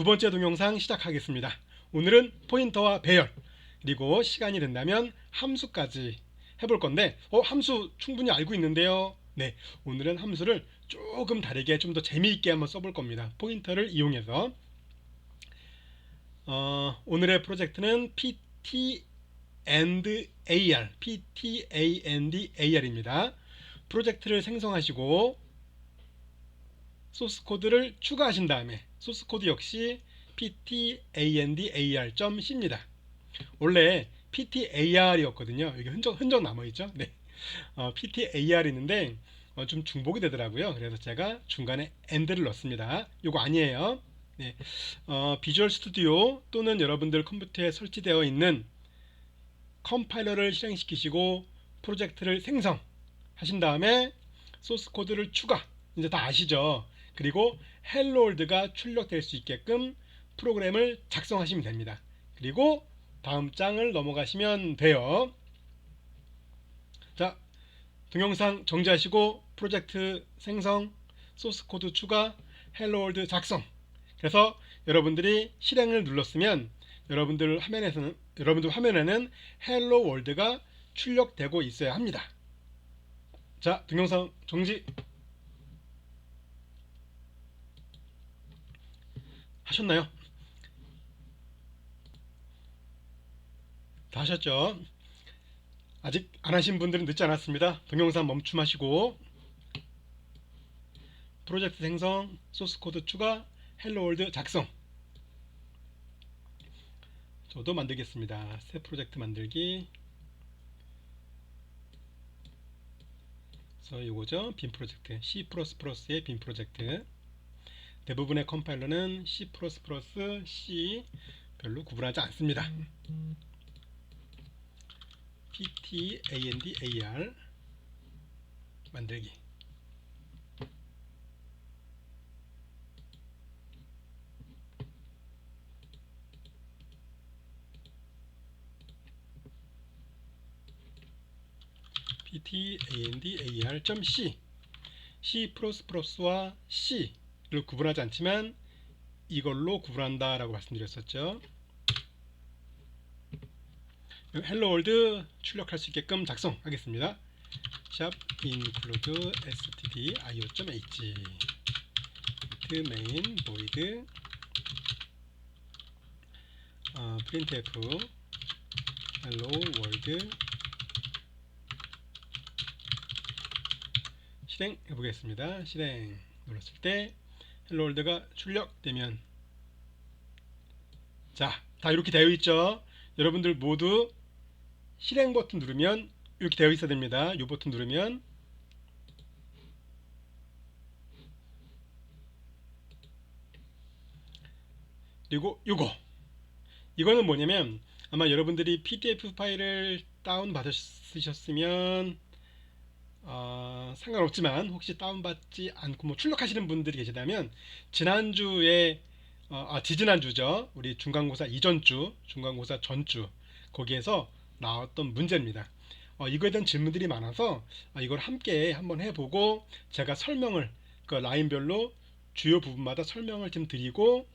두 번째 동영상 시작하겠습니다. 오늘은 포인터와 배열, 그리고 시간이 된다면 함수까지 해볼 건데, 함수 충분히 알고 있는데요. 네, 오늘은 함수를 조금 다르게 좀 더 재미있게 한번 써볼 겁니다. 포인터를 이용해서. 오늘의 프로젝트는 PT and AR입니다. 프로젝트를 생성하시고 소스 코드를 추가하신 다음에 소스 코드 역시 ptandar.c입니다. 원래 ptar이었거든요. 여기 흔적 남아있죠? 네. ptar 있는데 좀 중복이 되더라고요. 그래서 제가 중간에 and를 넣습니다. 이거 아니에요. 네. 비주얼 스튜디오 또는 여러분들 컴퓨터에 설치되어 있는 컴파일러를 실행시키시고 프로젝트를 생성하신 다음에 소스 코드를 추가, 이제 다 아시죠? 그리고 헬로 월드가 출력될 수 있게끔 프로그램을 작성하시면 됩니다. 그리고 다음 장을 넘어가시면 돼요. 자, 동영상 정지하시고 프로젝트 생성, 소스 코드 추가, 헬로 월드 작성. 그래서 여러분들이 실행을 눌렀으면 여러분들 화면에는 헬로 월드가 출력되고 있어야 합니다. 자, 동영상 정지. 하셨나요? 다 하셨죠? 아직 안 하신 분들은 늦지 않았습니다. 동영상 멈춤하시고 프로젝트 생성, 소스 코드 추가, 헬로 월드 작성. 저도 만들겠습니다. 새 프로젝트 만들기. 그래서 이거죠. 빈 프로젝트. C++의 빈 프로젝트. 대부분의 컴파일러는 C++, C 별로 구분하지 않습니다. ptandar 만들기. ptandar.c. C++와 C를 구분하지 않지만 이걸로 구분한다 라고 말씀드렸었죠. 헬로 월드 출력할 수 있게끔 작성하겠습니다. 샵 include stdio.h main void printf hello world. 실행 해보겠습니다. 실행 눌렀을 때 헬로 월드가 출력되면, 자, 다 이렇게 되어 있죠. 여러분들 모두 실행 버튼 누르면 이렇게 되어 있어야 됩니다. 이 버튼 누르면. 그리고 이거는 뭐냐면, 아마 여러분들이 PDF 파일을 다운 받으셨으면 상관없지만, 혹시 다운받지 않고 출력하시는 분들이 계시다면 지난주에 지지난주죠. 우리 중간고사 이전주, 중간고사 전주, 거기에서 나왔던 문제입니다. 이거에 대한 질문들이 많아서 이걸 함께 한번 해보고 제가 설명을 그 라인별로 주요 부분마다 설명을 좀 드리고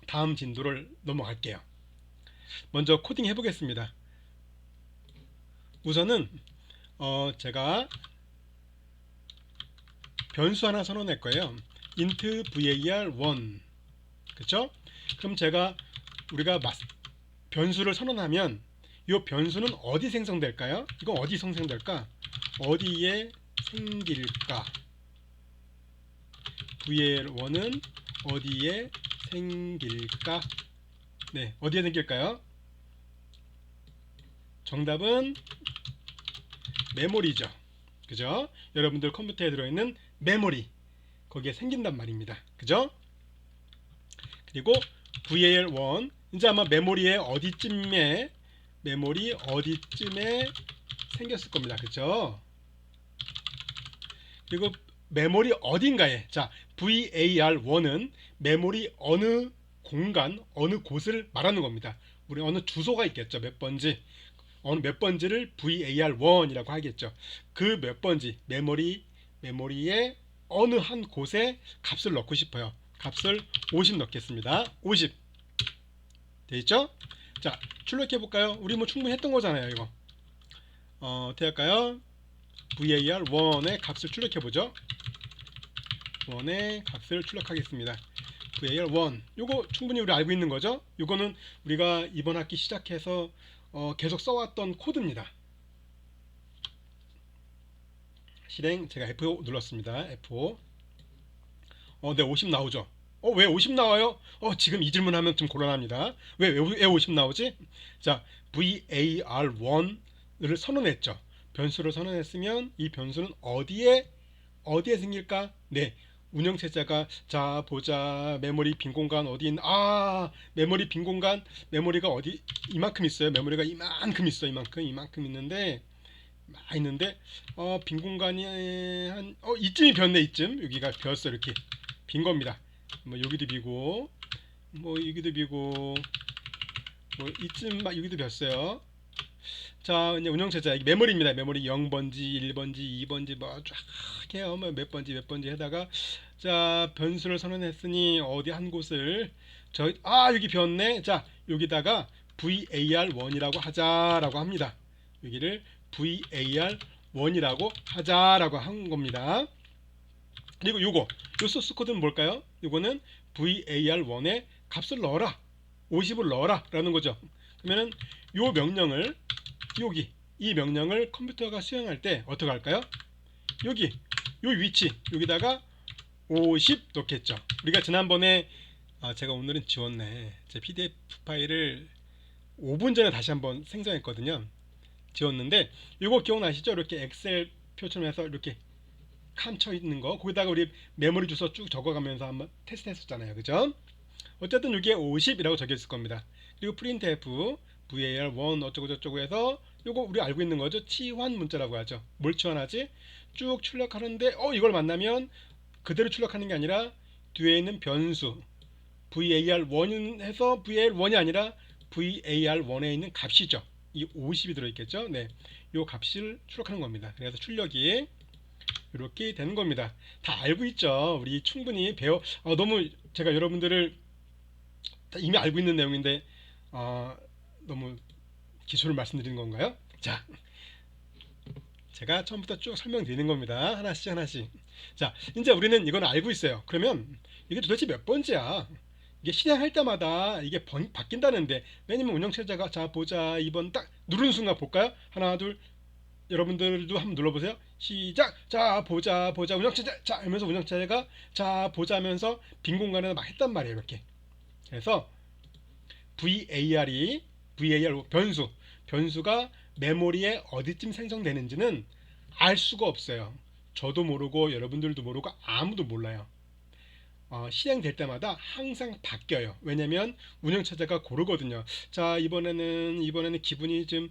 다음 진도를 넘어갈게요. 먼저 코딩 해보겠습니다. 우선은 제가 변수 하나 선언할 거예요. int var1. 그쵸? 그럼 우리가 변수를 선언하면 이 변수는 어디 생성될까요? 이건 어디 생성될까? 어디에 생길까? var1은 어디에 생길까? 네, 어디에 생길까요? 정답은 메모리죠. 그죠? 여러분들 컴퓨터에 들어있는 메모리, 거기에 생긴단 말입니다. 그죠? 그리고 var1, 이제 아마 메모리 어디쯤에 생겼을 겁니다. 그죠? 그리고 메모리 어딘가에, 자, var1은 메모리 어느 공간, 어느 곳을 말하는 겁니다. 우리 어느 주소가 있겠죠. 몇 번지, 어느 몇 번지를 var1이라고 하겠죠. 그 몇 번지, 메모리의 어느 한 곳에 값을 넣고 싶어요. 값을 50 넣겠습니다. 50 돼있죠? 자, 출력해 볼까요? 우리 뭐 충분히 했던 거잖아요. 이거 어떻게 할까요? var 1의 값을 출력해 보죠. 1의 값을 출력하겠습니다. var 1 요거 충분히 우리 알고 있는 거죠. 요거는 우리가 이번 학기 시작해서 계속 써왔던 코드입니다. 실행, 제가 F5 눌렀습니다. F5. 네, 50 나오죠. 왜 50 나와요? 지금 이 질문하면 좀 곤란합니다. 왜 50 나오지? 자, var1을 선언했죠. 변수를 선언했으면 이 변수는 어디에 생길까? 네, 운영체제가 자 보자. 메모리 빈 공간 어디 있나? 메모리 빈 공간, 메모리가 어디 이만큼 있어요. 메모리가 이만큼 있어. 이만큼 있는데 빈 공간이 한 이쯤이 비었네. 이쯤 여기가 비었어. 이렇게 빈 겁니다. 뭐 여기도 비고 뭐 여기도 비고 뭐 이쯤 막 여기도 비었어요. 자, 이제 운영체제 메모리입니다. 메모리 0번지, 1번지, 2번지 뭐 쫙 해요. 뭐 몇 번지 해다가 자, 변수를 선언했으니 어디 한 곳을 여기 비었네. 자, 여기다가 var1이라고 하자라고 합니다. 여기를 var1이라고 하자라고 한 겁니다. 그리고 요 소스 코드는 뭘까요? 요거는 var1의 값을 넣어라. 50을 넣어라 라는 거죠. 그러면은 요 명령을 이 명령을 컴퓨터가 수행할 때 어떻게 할까요? 요 위치 여기다가 50 넣겠죠. 우리가 지난번에 제가 오늘은 지웠네. 제 PDF 파일을 5분 전에 다시 한번 생성했거든요. 지웠는데 이거 기억나시죠? 이렇게 엑셀 표처럼 해서 이렇게 칸쳐 있는 거 거기다가 우리 메모리 주소 쭉 적어가면서 한번 테스트 했었잖아요. 그죠? 어쨌든 이게 50이라고 적혀 있을 겁니다. 그리고 printf var1 어쩌고저쩌고 해서 요거 우리 알고 있는 거죠. 치환 문자라고 하죠. 뭘 치환하지? 쭉 출력하는데 이걸 만나면 그대로 출력하는 게 아니라 뒤에 있는 변수 var1 해서 var1이 아니라 var1에 있는 값이죠. 이 50이 들어있겠죠. 네, 요 값을 출력하는 겁니다. 그래서 출력이 이렇게 되는 겁니다. 다 알고 있죠. 우리 충분히 너무 제가 여러분들을 이미 알고 있는 내용인데 너무 기초를 말씀드리는 건가요? 자, 제가 처음부터 쭉 설명드리는 겁니다. 하나씩. 자, 이제 우리는 이건 알고 있어요. 그러면 이게 도대체 몇 번째야? 이게 실행할 때마다 이게 바뀐다는데, 왜냐면 운영체제가 자 보자 2번 딱 누르는 순간 볼까요? 하나 둘, 여러분들도 한번 눌러보세요. 시작. 자 보자 운영체제 자 하면서 운영체제가 자 보자 하면서 빈 공간에 막 했단 말이에요. 이렇게. 그래서 var 변수가 메모리에 어디쯤 생성되는지는 알 수가 없어요. 저도 모르고 여러분들도 모르고 아무도 몰라요. 실행될 때마다 항상 바뀌어요. 왜냐면 운영체제가 고르거든요. 자, 이번에는 기분이 좀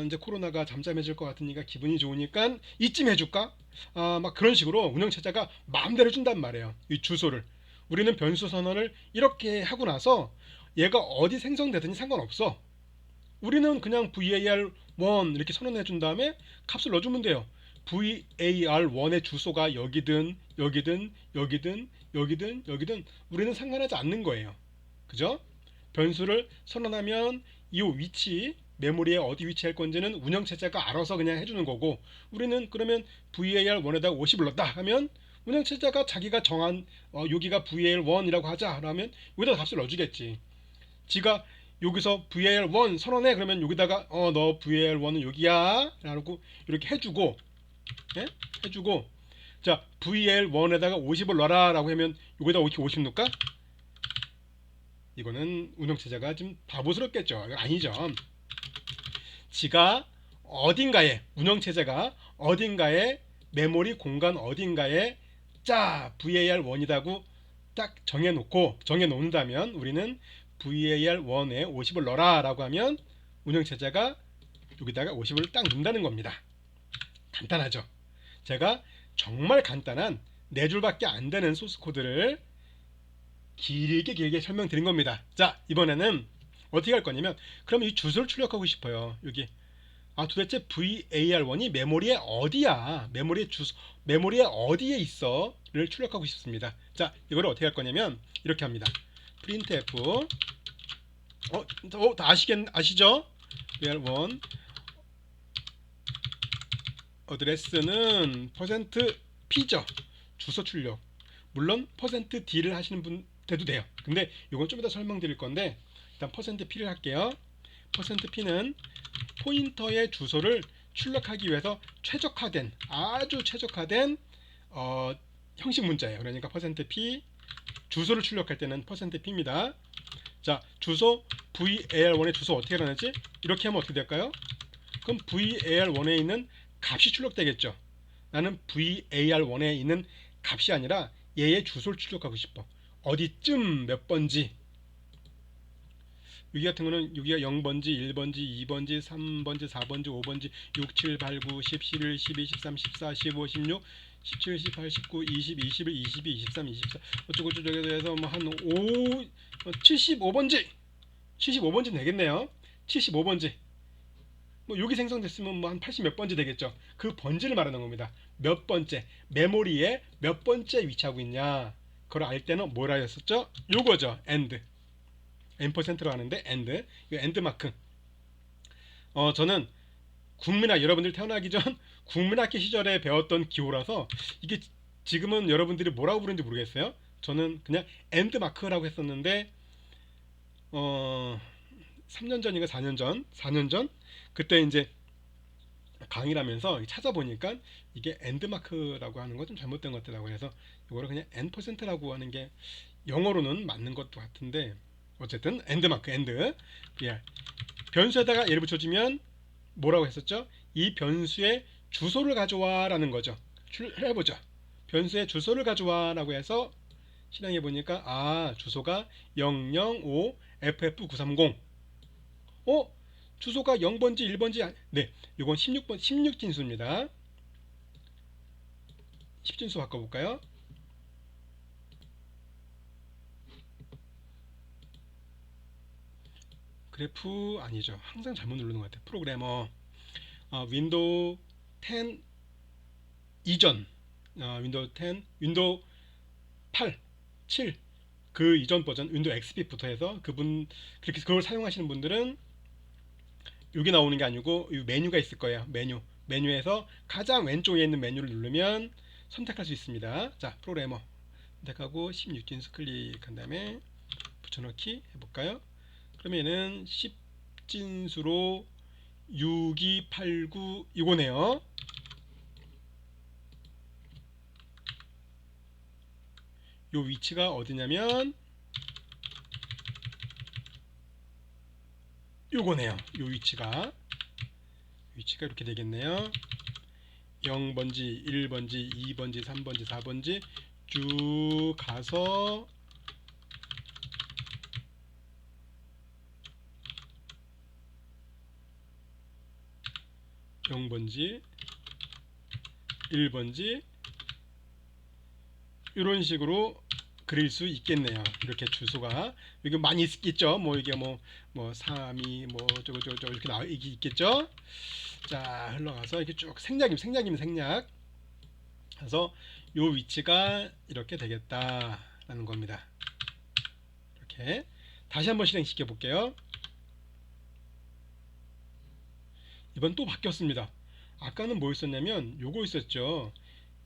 이제 코로나가 잠잠해질 것 같으니까 기분이 좋으니까 이쯤 해줄까? 막 그런 식으로 운영체제가 마음대로 준단 말이에요. 이 주소를. 우리는 변수 선언을 이렇게 하고 나서 얘가 어디 생성되든지 상관없어. 우리는 그냥 var1 이렇게 선언해 준 다음에 값을 넣어주면 돼요. var1의 주소가 여기든 우리는 상관하지 않는 거예요. 그죠? 변수를 선언하면 이 위치 메모리에 어디 위치할 건지는 운영체제가 알아서 그냥 해주는 거고, 우리는 그러면 var1에다가 50을 넣었다 하면 운영체제가 자기가 정한 여기가 var1이라고 하자 라면 여기다 값을 넣어주겠지. 지가 여기서 var1 선언해 그러면 여기다가 너 var1은 여기야 라고 이렇게 해주고, 예? 해주고, 자 var1에다가 50을 넣어라 라고 하면 여기다 50 넣을까? 이거는 운영체제가 좀 바보스럽겠죠. 이거 아니죠. 지가 어딘가에, 운영체제가 어딘가에 메모리 공간 어딘가에 자 var1이라고 딱 정해놓는다면 우리는 var1에 50을 넣어라 라고 하면 운영체제가 여기다가 50을 딱 넣는다는 겁니다. 간단하죠. 제가 정말 간단한 4줄밖에 안 되는 소스 코드를 길게 설명드린 겁니다. 자, 이번에는 어떻게 할 거냐면, 그럼 이 주소를 출력하고 싶어요. 여기 도대체 VAR1이 메모리에 어디야? 메모리에 어디에 있어?를 출력하고 싶습니다. 자, 이거를 어떻게 할 거냐면 이렇게 합니다. printf 다 아시죠? var1 어드레스는 %p죠. 주소 출력. 물론 %d를 하시는 분 돼도 돼요. 근데 이건 좀 이따 설명드릴 건데 일단 %p를 할게요. %p는 포인터의 주소를 출력하기 위해서 아주 최적화된 형식 문자예요. 그러니까 %p 주소를 출력할 때는 %p입니다. 자, 주소 var1의 주소 어떻게 나타나지? 이렇게 하면 어떻게 될까요? 그럼 var1에 있는 값이 출력되겠죠. 나는 var1에 있는 값이 아니라 얘의 주소를 출력하고 싶어. 어디쯤 몇 번지. 여기 같은 거는 여기가 0번지, 1번지, 2번지, 3번지, 4번지, 5번지, 6, 7, 8, 9, 10, 11, 12, 13, 14, 15, 16, 17, 18, 19, 20, 21, 22, 23, 24 어쩌고 저쩌고 해서 뭐 한 75번지 75번지 되겠네요. 75번지 뭐 여기 생성됐으면 뭐 한 80 몇 번지 되겠죠. 그 번지를 말하는 겁니다. 몇 번째 메모리에 몇 번째 위치하고 있냐 그걸 알 때는 뭐라 했었죠? 요거죠. end %로 하는데 end 이 end 마크 저는 여러분들 태어나기 전 국민학교 시절에 배웠던 기호라서 이게 지금은 여러분들이 뭐라고 부르는지 모르겠어요. 저는 그냥 end 마크라고 했었는데 3년 전인가 4년 전 그때 이제 강의를 하면서 찾아보니까 이게 end 마크라고 하는 거 좀 잘못된 것 같더라고요. 그래서 이거를 그냥 n%라고 하는 게 영어로는 맞는 것도 같은데 어쨌든 end 마크 end 변수에다가 얘를 붙여주면 뭐라고 했었죠? 이 변수의 주소를 가져와 라는 거죠. 해보죠. 변수의 주소를 가져와 라고 해서 실행해 보니까 주소가 005 FF930 주소가 0번지 1번지 네 이건 16진수입니다. 10진수 바꿔볼까요? 그래프 아니죠. 항상 잘못 누르는 것 같아요. 프로그래머 윈도우 10 이전 윈도우 10 윈도우 8 7 그 이전 버전 윈도우 XP부터 해서 그걸 사용하시는 분들은 여기 나오는 게 아니고 이 메뉴가 있을 거예요. 메뉴에서 가장 왼쪽에 있는 메뉴를 누르면 선택할 수 있습니다. 자, 프로그래머 선택하고 16진수 클릭한 다음에 붙여넣기 해볼까요? 그러면은 10진수로 6289 이거네요. 요 위치가 어디냐면 요거네요. 요 위치가 이렇게 되겠네요. 0번지, 1번지, 2번지, 3번지, 4번지 쭉 가서 0번지, 1번지 이런 식으로 그릴 수 있겠네요. 이렇게 주소가 여기 많이 있겠죠. 뭐 이게 뭐 3이 뭐 저거 이렇게 나와 이게 있겠죠. 자, 흘러가서 이렇게 쭉 생략이면 생략. 그래서 요 위치가 이렇게 되겠다라는 겁니다. 이렇게 다시 한번 실행시켜 볼게요. 이번 또 바뀌었습니다. 아까는 뭐 있었냐면 요거 있었죠.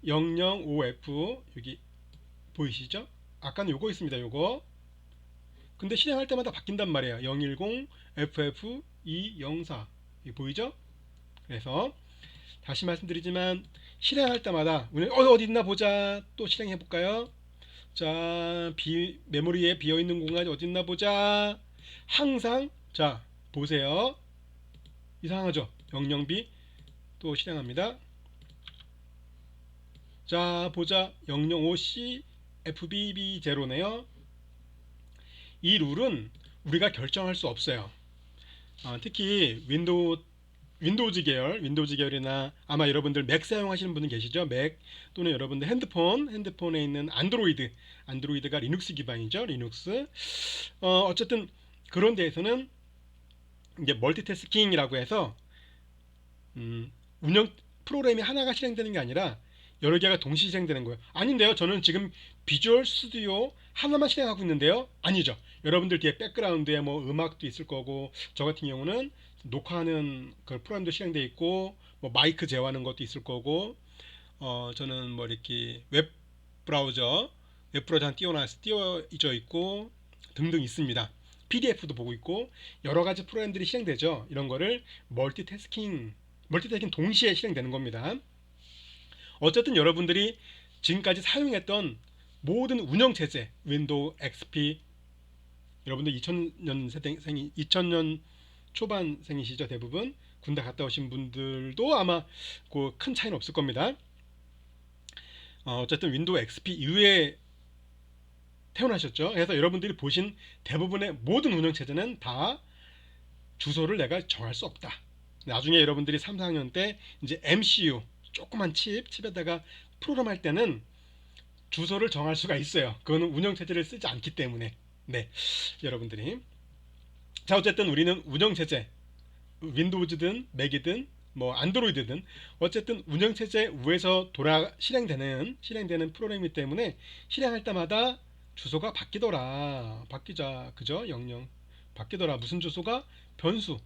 005F 여기 보이시죠? 아까는 요거 있습니다. 요거. 근데 실행할 때마다 바뀐단 말이에요. 010 FF 204 이거 보이죠? 그래서 다시 말씀드리지만 실행할 때마다 어디 있나 보자. 또 실행해 볼까요? 자, 메모리에 비어있는 공간이 어디 있나 보자. 항상 자 보세요. 이상하죠? 00B 또 실행합니다. 자, 보자. 005C FBB0네요. 이 룰은 우리가 결정할 수 없어요. 특히 윈도우즈 계열이나 아마 여러분들 맥 사용하시는 분은 계시죠? 맥 또는 여러분들 핸드폰에 있는 안드로이드가 리눅스 기반이죠. 리눅스. 어쨌든 그런 데에서는 이제 멀티태스킹이라고 해서 운영 프로그램이 하나가 실행되는 게 아니라 여러 개가 동시 실행되는 거예요. 아닌데요. 저는 지금 비주얼 스튜디오 하나만 실행하고 있는데요. 아니죠. 여러분들 뒤에 백그라운드에 뭐 음악도 있을 거고, 저 같은 경우는 녹화하는 그 프로그램도 실행돼 있고, 뭐 마이크 제어하는 것도 있을 거고, 저는 뭐 이렇게 웹 브라우저 하나 띄워져 있고 등등 있습니다. PDF도 보고 있고 여러 가지 프로그램들이 실행되죠. 이런 거를 멀티태스킹 동시에 실행되는 겁니다. 어쨌든 여러분들이 지금까지 사용했던 모든 운영체제, 윈도우 XP, 여러분들 2000년 초반생이시죠. 대부분 군대 갔다 오신 분들도 아마 그 큰 차이는 없을 겁니다. 어쨌든 윈도우 XP 이후에 태어나셨죠. 그래서 여러분들이 보신 대부분의 모든 운영체제는 다 주소를 내가 정할 수 없다. 나중에 여러분들이 3, 4학년 때 이제 MCU 조그만 칩에다가 프로그램 할 때는 주소를 정할 수가 있어요. 그거는 운영체제를 쓰지 않기 때문에. 네, 여러분들이. 자, 어쨌든 우리는 운영체제, 윈도우즈든 맥이든 뭐 안드로이드든 어쨌든 운영체제 위에서 실행되는 프로그램이기 때문에 실행할 때마다 주소가 바뀌자, 그죠? 영영 바뀌더라. 무슨 주소가? 변수.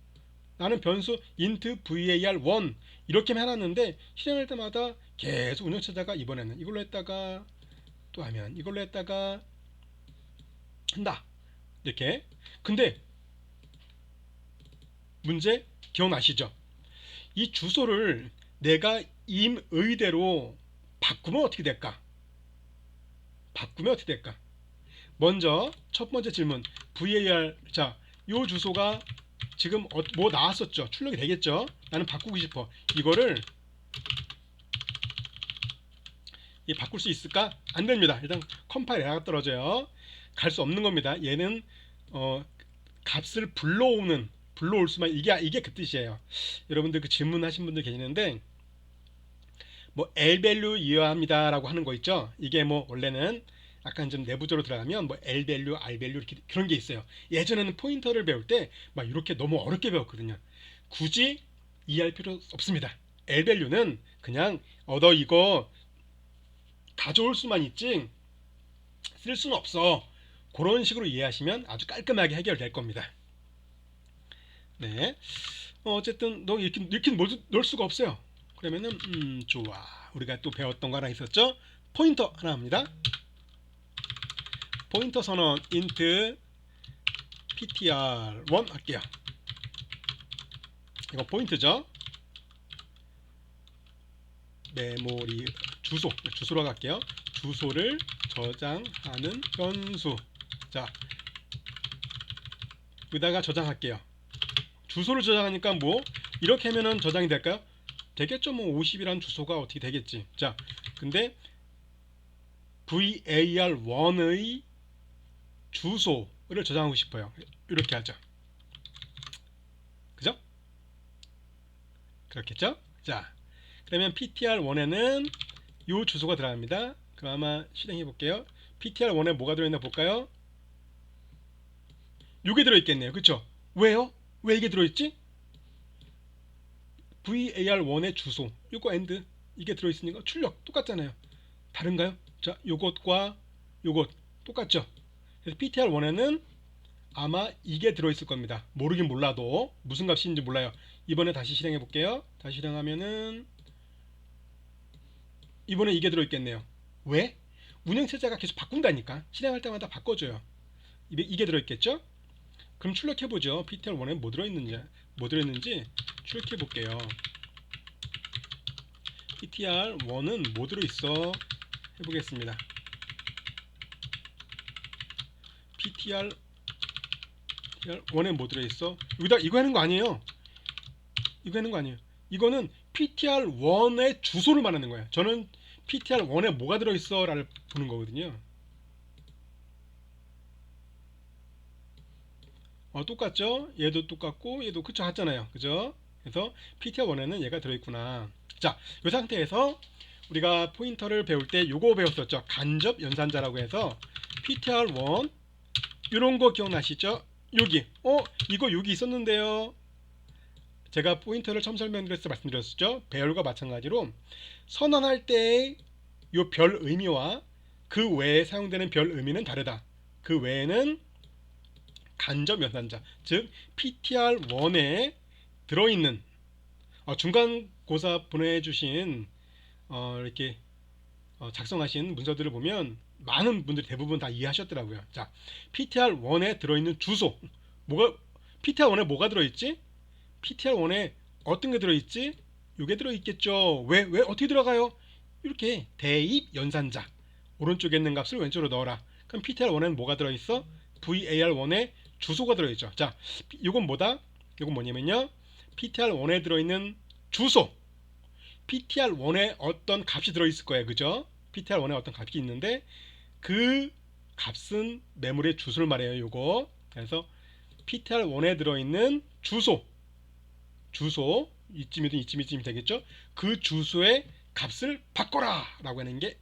나는 변수 int var1 이렇게만 해놨는데 실행할 때마다 계속 운영체제가 이번에는 이걸로 했다가 또 하면 이걸로 했다가 한다. 이렇게. 근데 문제 기억나시죠? 이 주소를 내가 임의대로 바꾸면 어떻게 될까? 먼저 첫 번째 질문 var. 자, 요 주소가 지금 뭐 나왔었죠? 출력이 되겠죠? 나는 바꾸고 싶어. 이거를 바꿀 수 있을까? 안 됩니다. 일단 컴파일 에러가 떨어져요. 갈 수 없는 겁니다. 얘는 값을 불러올 수만, 이게 그 뜻이에요. 여러분들 그 질문하신 분들 계시는데 뭐 L밸류 이해합니다 라고 하는 거 있죠. 이게 뭐 원래는 약간 좀 내부적으로 들어가면 뭐 L밸류, R밸류 이렇게 그런 게 있어요. 예전에는 포인터를 배울 때 막 이렇게 너무 어렵게 배웠거든요. 굳이 이해할 필요 없습니다. L밸류는 그냥 이거 가져올 수만 있지 쓸 수는 없어. 그런 식으로 이해하시면 아주 깔끔하게 해결될 겁니다. 네. 어쨌든 너 이렇게 넣을 수가 없어요. 그러면은 좋아. 우리가 또 배웠던 거 하나 있었죠? 포인터 하나 합니다. 포인터 선언 int ptr1 할게요. 이거 포인트죠? 메모리 주소로 갈게요. 주소를 저장하는 변수. 자, 여기다가 저장할게요. 주소를 저장하니까 뭐 이렇게 하면은 저장이 될까요? 되겠죠. 뭐 50이란 주소가 어떻게 되겠지. 자, 근데 var1의 주소를 저장하고 싶어요. 이렇게 하죠. 그죠? 그렇겠죠? 자, 그러면 ptr1에는 이 주소가 들어갑니다. 그럼 아마 실행해 볼게요. ptr1에 뭐가 들어있나 볼까요? 이게 들어있겠네요. 그쵸? 왜요? 왜 이게 들어있지? var1의 주소 요거 end 이게 들어있으니까 출력 똑같잖아요. 다른가요? 자, 요것과 요것 똑같죠? 그래서 ptr1에는 아마 이게 들어있을 겁니다. 모르긴 몰라도 무슨 값인지 몰라요. 이번에 다시 실행해 볼게요. 다시 실행하면은 이번에 이게 들어있겠네요. 왜? 운영체제가 계속 바꾼다니까. 실행할 때마다 바꿔줘요. 이게 들어있겠죠? 그럼 출력해보죠. ptr1에 뭐 들어있는지 출력해볼게요. ptr1은 뭐 들어있어? 해보겠습니다. ptr1에 뭐 들어있어? 여기다 이거 하는 거 아니에요. 이거는 ptr1의 주소를 말하는 거예요. 저는 ptr1에 뭐가 들어있어? 라를 보는 거거든요. 똑같죠? 얘도 똑같고 얘도 그쵸 같잖아요. 그죠? 그래서 ptr1에는 얘가 들어있구나. 자, 이 상태에서 우리가 포인터를 배울 때 요거 배웠었죠. 간접 연산자라고 해서 ptr1 이런 거 기억나시죠? 이거 여기 있었는데요. 제가 포인터를 처음 설명드렸을 때 말씀드렸죠. 배열과 마찬가지로 선언할 때의 요 별 의미와 그 외에 사용되는 별 의미는 다르다. 그 외에는 간접 연산자, 즉 PTR1에 들어있는 중간고사 보내주신 이렇게 작성하신 문서들을 보면 많은 분들이 대부분 다 이해하셨더라고요. 자, PTR1에 들어있는 주소, PTR1에 뭐가 들어있지? PTR1에 어떤 게 들어있지? 이게 들어있겠죠. 왜 어떻게 들어가요? 이렇게 대입 연산자, 오른쪽에 있는 값을 왼쪽으로 넣어라. 그럼 PTR1에는 뭐가 들어있어? VAR1에 주소가 들어있죠. 자, 이건 뭐다? 이건 뭐냐면요, PTR1에 들어있는 주소, PTR1에 어떤 값이 들어있을 거예요. 그죠? PTR1에 어떤 값이 있는데 그 값은 메모리의 주소를 말해요. 요거. 그래서 PTR1에 들어있는 주소 이쯤이든 이쯤이 되겠죠. 그 주소의 값을 바꿔라 라고 하는 게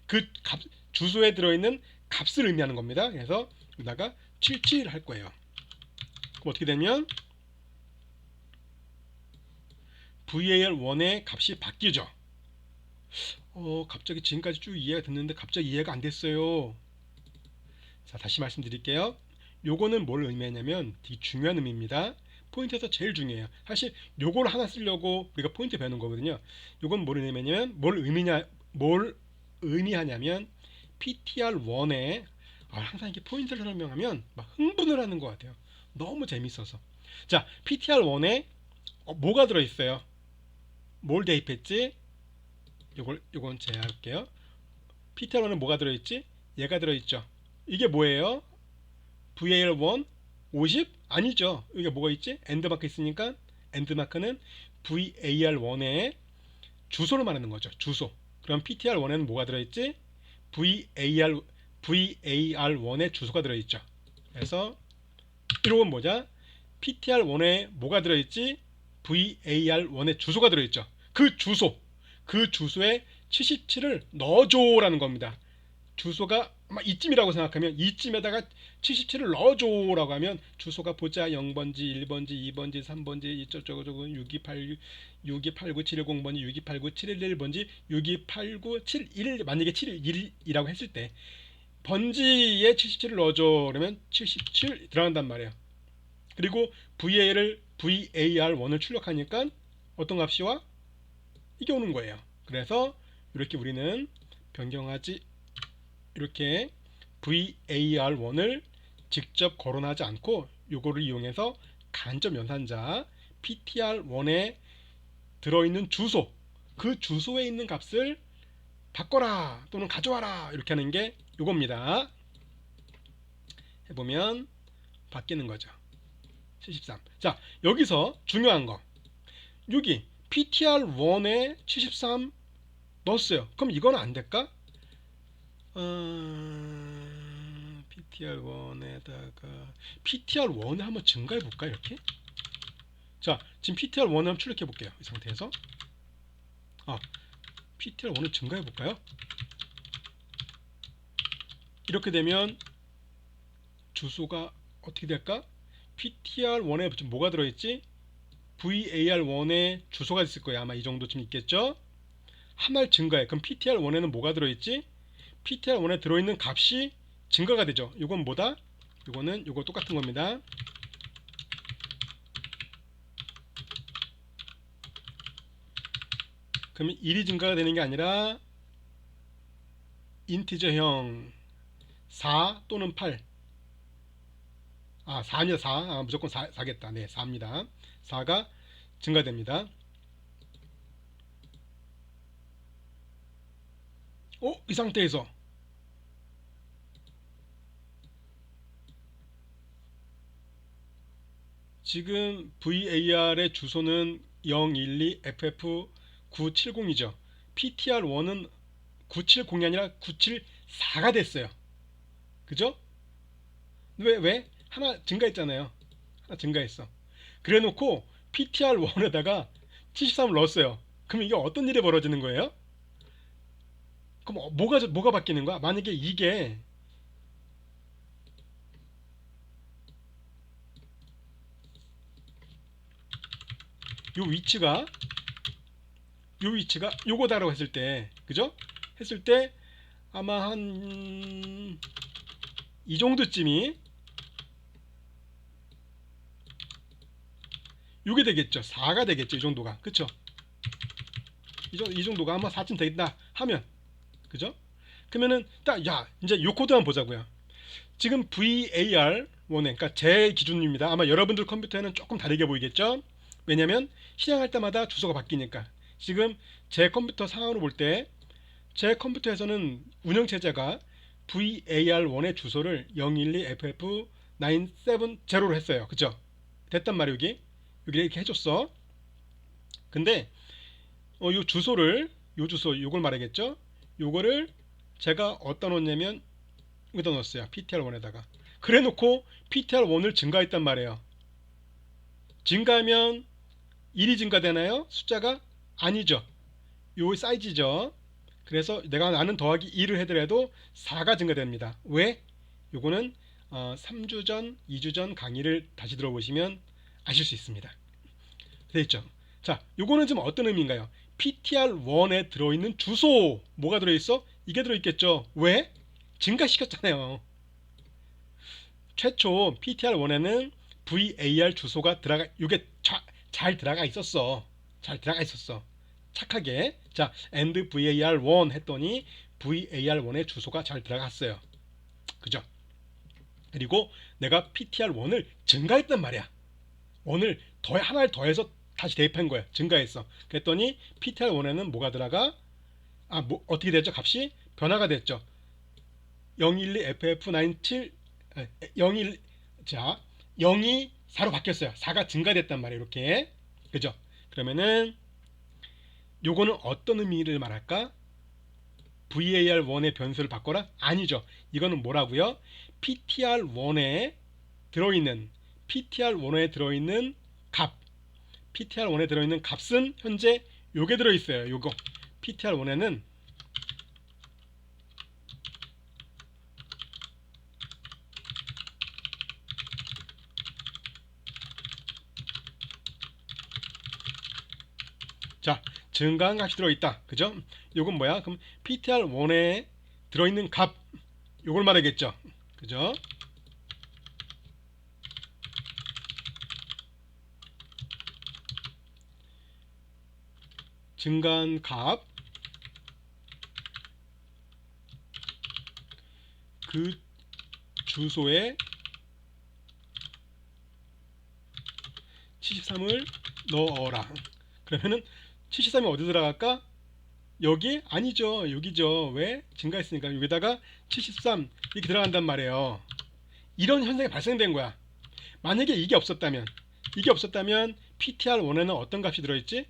그 주소에 들어있는 값을 의미하는 겁니다. 그래서 여기다가 77 할 거예요. 그럼 어떻게 되면 VAR1의 값이 바뀌죠. 갑자기 지금까지 쭉 이해가 됐는데 갑자기 이해가 안 됐어요. 자, 다시 말씀드릴게요. 요거는 뭘 의미하냐면 되게 중요한 의미입니다. 포인트에서 제일 중요해요. 사실 요걸 하나 쓰려고 우리가 포인트 배우는 거거든요. 요건 뭘 의미하냐면 PTR1에 항상 이렇게 포인트를 설명하면 막 흥분을 하는 것 같아요. 너무 재밌어서. 자, PTR1에 뭐가 들어있어요? 뭘 대입했지? 요건 제외할게요. PTR1에 뭐가 들어있지? 얘가 들어있죠. 이게 뭐예요? VAR1 50? 아니죠. 여기가 뭐가 있지? 엔드마크 있으니까 엔드마크는 VAR1의 주소를 말하는 거죠. 주소. 그럼 PTR1에는 뭐가 들어있지? VAR1의 주소가 들어있죠. 그래서 이건 뭐냐? PTR1에 뭐가 들어있지? VAR1의 주소가 들어있죠. 그 주소에 77을 넣어줘라는 겁니다. 주소가 아마 이쯤이라고 생각하면 이쯤에다가 77을 넣어줘라고 하면 주소가 보자 0번지 1번지 2번지 3번지 이쪽저쪽 6289 710번지 6289 711번지 6289 71 만약에 711이라고 했을 때 번지에 77을 넣어줘 그러면 77 들어간단 말이에요. 그리고 VAR1을 출력하니까 어떤 값이 와? 이게 오는 거예요. 그래서 이렇게 우리는 변경하지 이렇게 VAR1을 직접 거론하지 않고 요거를 이용해서 간접 연산자 PTR1에 들어있는 주소, 그 주소에 있는 값을 바꿔라 또는 가져와라 이렇게 하는 게 요겁니다. 해보면 바뀌는 거죠. 73. 자, 여기서 중요한 거, 여기 PTR1에 73 넣었어요. 그럼 이건 안 될까? PTR1에 한번 증가해 볼까 이렇게? 자, 지금 PTR1을 한번 출력해 볼게요. 이 상태에서 PTR1을 증가해 볼까요? 이렇게 되면 주소가 어떻게 될까? PTR1에 지금 뭐가 들어있지? VAR1에 주소가 있을 거예요. 아마 이 정도쯤 있겠죠? 하나를 증가해. 그럼 PTR1에는 뭐가 들어있지? PTR1에 들어있는 값이 증가가 되죠. 이건 뭐다? 이거는 이거 똑같은 겁니다. 그러면 1이 증가가 되는 게 아니라 인티저형 4 또는 8. 4입니다. 4. 무조건 4겠다. 네, 4입니다. 4가 증가됩니다. 이 상태에서 지금 VAR의 주소는 012FF970이죠. PTR1은 970이 아니라 974가 됐어요. 그죠? 왜? 하나 증가했잖아요. 하나 증가했어. 그래 놓고 PTR1에다가 73을 넣었어요. 그럼 이게 어떤 일이 벌어지는 거예요? 그럼 뭐가 바뀌는 거야? 만약에 이게 요 위치가 요거다라고 했을 때, 그죠? 했을 때 아마 한 이 정도쯤이 요게 되겠죠. 4가 되겠죠. 이 정도가. 그쵸? 이 정도가 아마 4쯤 되겠다 하면, 그죠? 그러면은 딱, 야, 이제 요 코드 한번 보자고요. 지금 VAR 원에, 그러니까 제 기준입니다. 아마 여러분들 컴퓨터에는 조금 다르게 보이겠죠? 왜냐면 실행할 때마다 주소가 바뀌니까. 지금 제 컴퓨터 상황으로 볼 때 제 컴퓨터에서는 운영체제가 VAR1의 주소를 012FF970로 했어요. 그죠? 됐단 말이에요. 여기 이렇게 해줬어. 근데 요 주소를, 요 주소 요걸 말하겠죠? 요거를 제가 어디다 놓냐면 여기다 넣었어요. PTR1에다가. 그래 놓고 PTR1을 증가했단 말이에요. 증가하면 1이 증가되나요? 숫자가? 아니죠. 요 사이즈죠. 그래서 내가 나는 더하기 2를 해더라도 4가 증가됩니다. 왜? 요거는 3주 전, 2주 전 강의를 다시 들어보시면 아실 수 있습니다. 됐죠? 자, 요거는 지금 어떤 의미인가요? PTR1에 들어있는 주소 뭐가 들어있어? 이게 들어있겠죠. 왜? 증가시켰잖아요. 최초 PTR1에는 VAR 주소가 들어가, 요게 잘 들어가 있었어. 잘 들어가 있었어. 착하게. 자, and VAR1 했더니 VAR1의 주소가 잘 들어갔어요. 그죠? 그리고 내가 PTR1을 증가했단 말이야. 오늘 하나를 더해서 다시 대입한 거야. 증가했어. 그랬더니 PTR1에는 뭐가 들어가? 어떻게 됐죠? 값이 변화가 됐죠. 012FF97 01 자, 0이 4로 바뀌었어요. 4가 증가됐단 말이에요. 이렇게. 그죠? 그러면은 요거는 어떤 의미를 말할까? VAR1의 변수를 바꿔라? 아니죠. 이거는 뭐라고요? PTR1에 들어있는 값, PTR1에 들어있는 값은 현재 요게 들어있어요. 요거 PTR1에는 자, 증가한 값이 들어있다. 그죠? 요건 뭐야? 그럼 PTR1에 들어있는 값, 요걸 말하겠죠. 그죠? 증가한 값, 그 주소에 73을 넣어라. 그러면은 73이 어디 들어갈까? 여기? 아니죠. 여기죠. 왜? 증가했으니까 여기다가 73 이렇게 들어간단 말이에요. 이런 현상이 발생된 거야. 만약에 이게 없었다면 PTR1에는 어떤 값이 들어있지?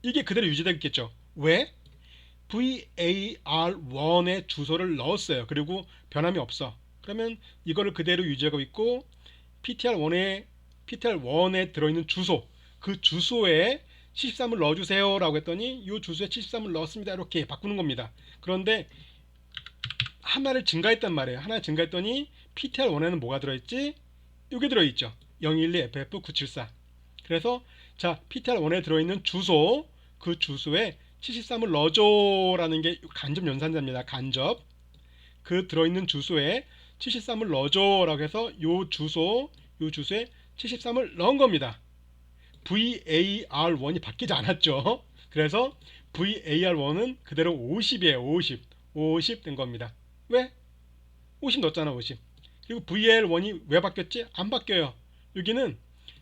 이게 그대로 유지되겠죠. 왜? VAR1의 주소를 넣었어요. 그리고 변함이 없어. 그러면 이거를 그대로 유지하고 있고 PTR1에 들어있는 주소, 그 주소에 73을 넣어주세요 라고 했더니 이 주소에 73을 넣었습니다. 이렇게 바꾸는 겁니다. 그런데 하나를 증가했단 말이에요. 하나 증가했더니 PTR1에는 뭐가 들어있지? 이게 들어있죠. 012FF974. 그래서 자, PTR1에 들어있는 주소, 그 주소에 73을 넣어줘 라는 게 간접 연산자입니다. 간접. 그 들어있는 주소에 73을 넣어줘 라고 해서 요 주소에 73을 넣은 겁니다. VAR1이 바뀌지 않았죠. 그래서 VAR1은 그대로 50이에요. 50 된 겁니다. 왜? 50 넣었잖아. 50. 그리고 VAR1이 왜 바뀌었지? 안 바뀌어요. 여기는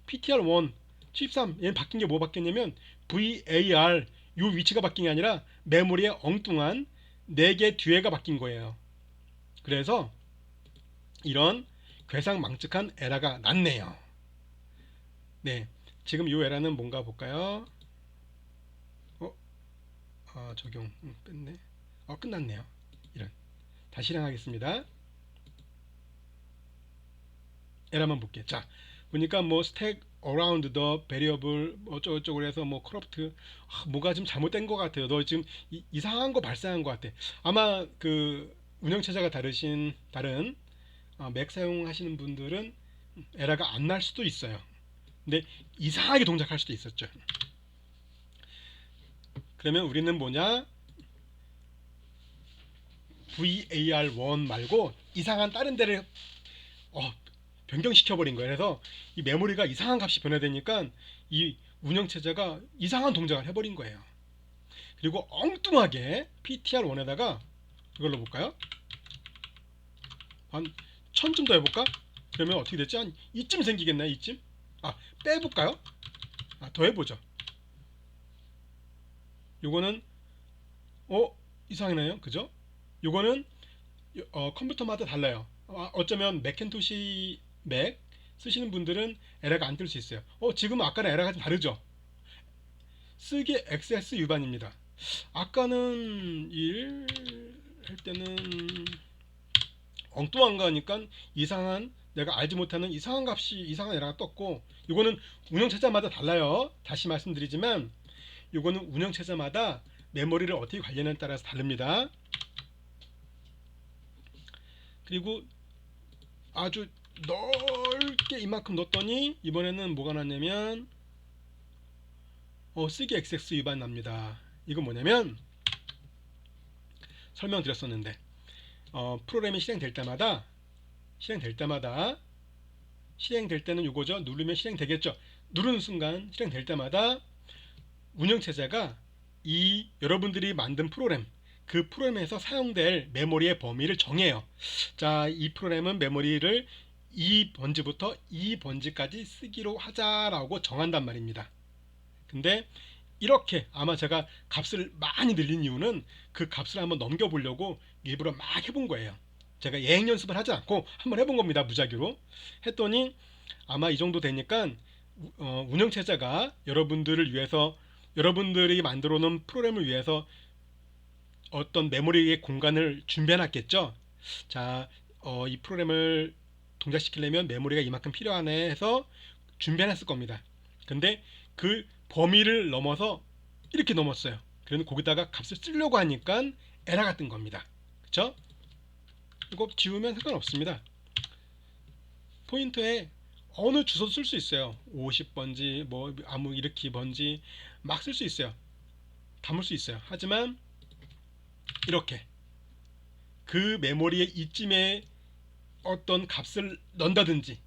PTR1 73 얘는 바뀐 게 뭐 바뀌었냐면 VAR 요 위치가 바뀐 게 아니라 메모리의 엉뚱한 4개 뒤에가 바뀐 거예요. 그래서 이런 괴상망측한 에러가 났네요. 네, 지금 이 에러는 뭔가 볼까요? 적용 뺐네. 끝났네요. 이런. 다시 실행하겠습니다. 에러만 볼게요. 자, 보니까 뭐 stack around the variable 어쩌고저쩌고 해서 뭐 corrupt 뭐가 좀 잘못된 것 같아요. 너 지금 이상한 거 발생한 것 같아. 아마 그 운영체제가 다른 맥 사용하시는 분들은 에러가 안 날 수도 있어요. 근데 이상하게 동작할 수도 있었죠. 그러면 우리는 뭐냐? VAR1 말고 이상한 다른 데를 변경시켜 버린 거예요. 그래서 이 메모리가 이상한 값이 변화되니까 이 운영체제가 이상한 동작을 해버린 거예요. 그리고 엉뚱하게 PTR1에다가 이걸로 볼까요? 한 1000쯤 더 해볼까? 그러면 어떻게 됐지? 한 이쯤 생기겠나요? 이쯤? 빼볼까요? 더 해보죠. 요거는 이상하네요. 그죠? 요거는 컴퓨터마다 달라요. 어쩌면 맥킨토시 맥 쓰시는 분들은 에러가 안 뜰 수 있어요. 지금 아까랑 에러가 좀 다르죠? 쓰기 XS 위반입니다. 아까는 1 할 때는 엉뚱한 거니까 이상한, 내가 알지 못하는 이상한 값이, 이상한 에러가 떴고, 이거는 운영체제마다 달라요. 다시 말씀드리지만 이거는 운영체제마다 메모리를 어떻게 관리하느냐에 따라서 다릅니다. 그리고 아주 넓게 이만큼 넣었더니 이번에는 뭐가 났냐면 쓰기 XX 위반 납니다. 이건 뭐냐면 설명드렸었는데 프로그램이 실행될 때는 이거죠. 누르면 실행되겠죠. 누르는 순간 실행될 때마다 운영체제가 이 여러분들이 만든 프로그램, 그 프로그램에서 사용될 메모리의 범위를 정해요. 자, 이 프로그램은 메모리를 이 번지부터 이 번지까지 쓰기로 하자라고 정한단 말입니다. 근데 이렇게 아마 제가 값을 많이 늘린 이유는 그 값을 한번 넘겨보려고 일부러 막 해본 거예요. 제가 예행 연습을 하지 않고 한번 해본 겁니다. 무작위로 했더니 아마 이 정도 되니까 운영체제가 여러분들을 위해서, 여러분들이 만들어 놓은 프로그램을 위해서 어떤 메모리의 공간을 준비해 놨겠죠. 자, 이 프로그램을 동작시키려면 메모리가 이만큼 필요하네 해서 준비해 놨을 겁니다. 근데 그 범위를 넘어서 이렇게 넘었어요. 그러면 거기다가 값을 쓰려고 하니까 에러가 뜬 겁니다. 그쵸? 이거 지우면 상관없습니다. 포인터에 어느 주소도 쓸 수 있어요. 50번지 뭐 아무 이렇게 번지 막 쓸 수 있어요. 담을 수 있어요. 하지만 이렇게 그 메모리의 이쯤에 어떤 값을 넣는다든지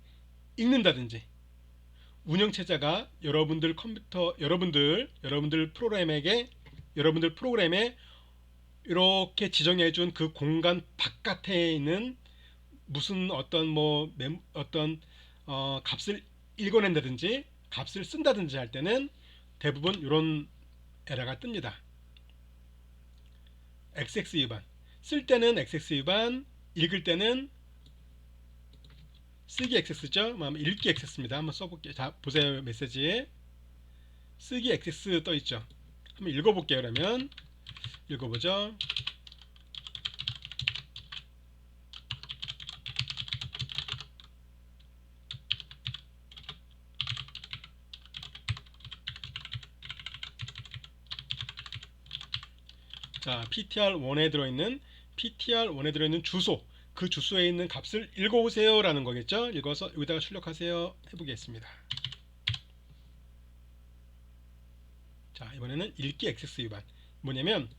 읽는다든지 운영체제가 여러분들 컴퓨터, 여러분들 프로그램에 이렇게 지정해준 그 공간 바깥에 있는 무슨 어떤 값을 읽어낸다든지 값을 쓴다든지 할 때는 대부분 이런 에러가 뜹니다. XX 위반. 쓸 때는 XX 위반, 읽을 때는 쓰기 XS죠. 읽기 XS입니다. 한번 써볼게요. 자, 보세요. 메시지에 쓰기 XS 떠있죠. 한번 읽어볼게요. 그러면 읽어보죠. 자, PTR1에 들어있는 주소, 그 주소에 있는 값을 읽어오세요 라는 거겠죠. 읽어서 여기다가 출력하세요 해보겠습니다. 자, 이번에는 읽기 액세스 위반. 뭐냐면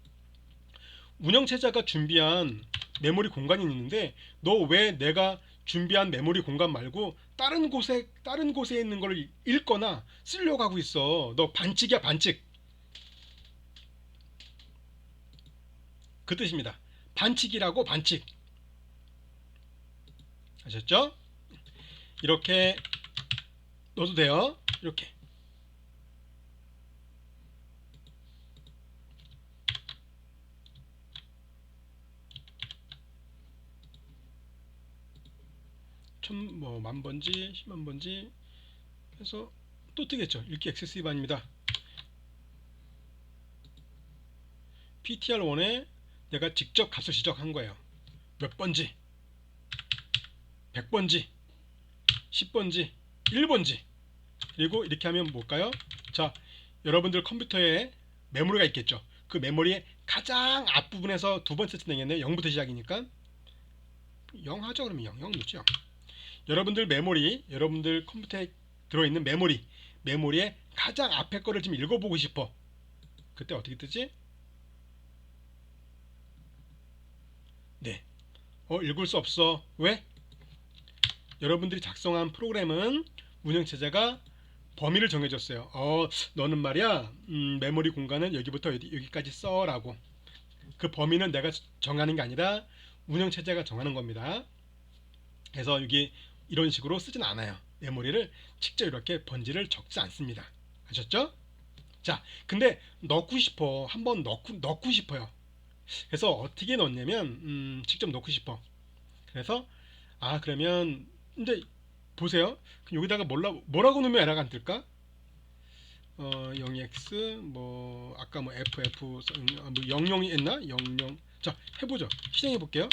운영체제가 준비한 메모리 공간이 있는데 너 왜 내가 준비한 메모리 공간 말고 다른 곳에 있는 걸 읽거나 쓰려고 하고 있어. 너 반칙이야, 반칙. 그 뜻입니다. 반칙이라고, 반칙. 아셨죠? 이렇게 넣어도 돼요. 이렇게. 만번지, 10만번지 해서 또 뜨겠죠. 읽기 액세스 위반입니다. PTR1에 내가 직접 값을 지정한 거예요. 몇 번지, 100번지, 10번지, 1번지. 그리고 이렇게 하면 뭘까요? 자, 여러분들 컴퓨터에 메모리가 있겠죠. 그 메모리의 가장 앞부분에서 두 번째 진행했네요. 0부터 시작이니까 0 하죠. 그러면 0 넣죠. 여러분들 컴퓨터에 들어있는 메모리, 메모리의 가장 앞에 거를 좀 읽어보고 싶어. 그때 어떻게 뜨지? 네. 읽을 수 없어. 왜? 여러분들이 작성한 프로그램은 운영체제가 범위를 정해줬어요. 너는 말이야, 메모리 공간은 여기부터 여기까지 써라고. 그 범위는 내가 정하는 게 아니라 운영체제가 정하는 겁니다. 그래서 여기 이런 식으로 쓰진 않아요. 메모리를 직접 이렇게 번지를 적지 않습니다. 아셨죠? 자, 근데 넣고 싶어. 한번 넣고 싶어요. 그래서 어떻게 넣냐면, 직접 넣고 싶어. 그래서, 그러면, 이제, 보세요. 여기다가 뭐라고 넣으면 에러가 안 뜰까? 0x, 아까 ff, 뭐 00이 했나? 00. 자, 해보죠. 실행해 볼게요.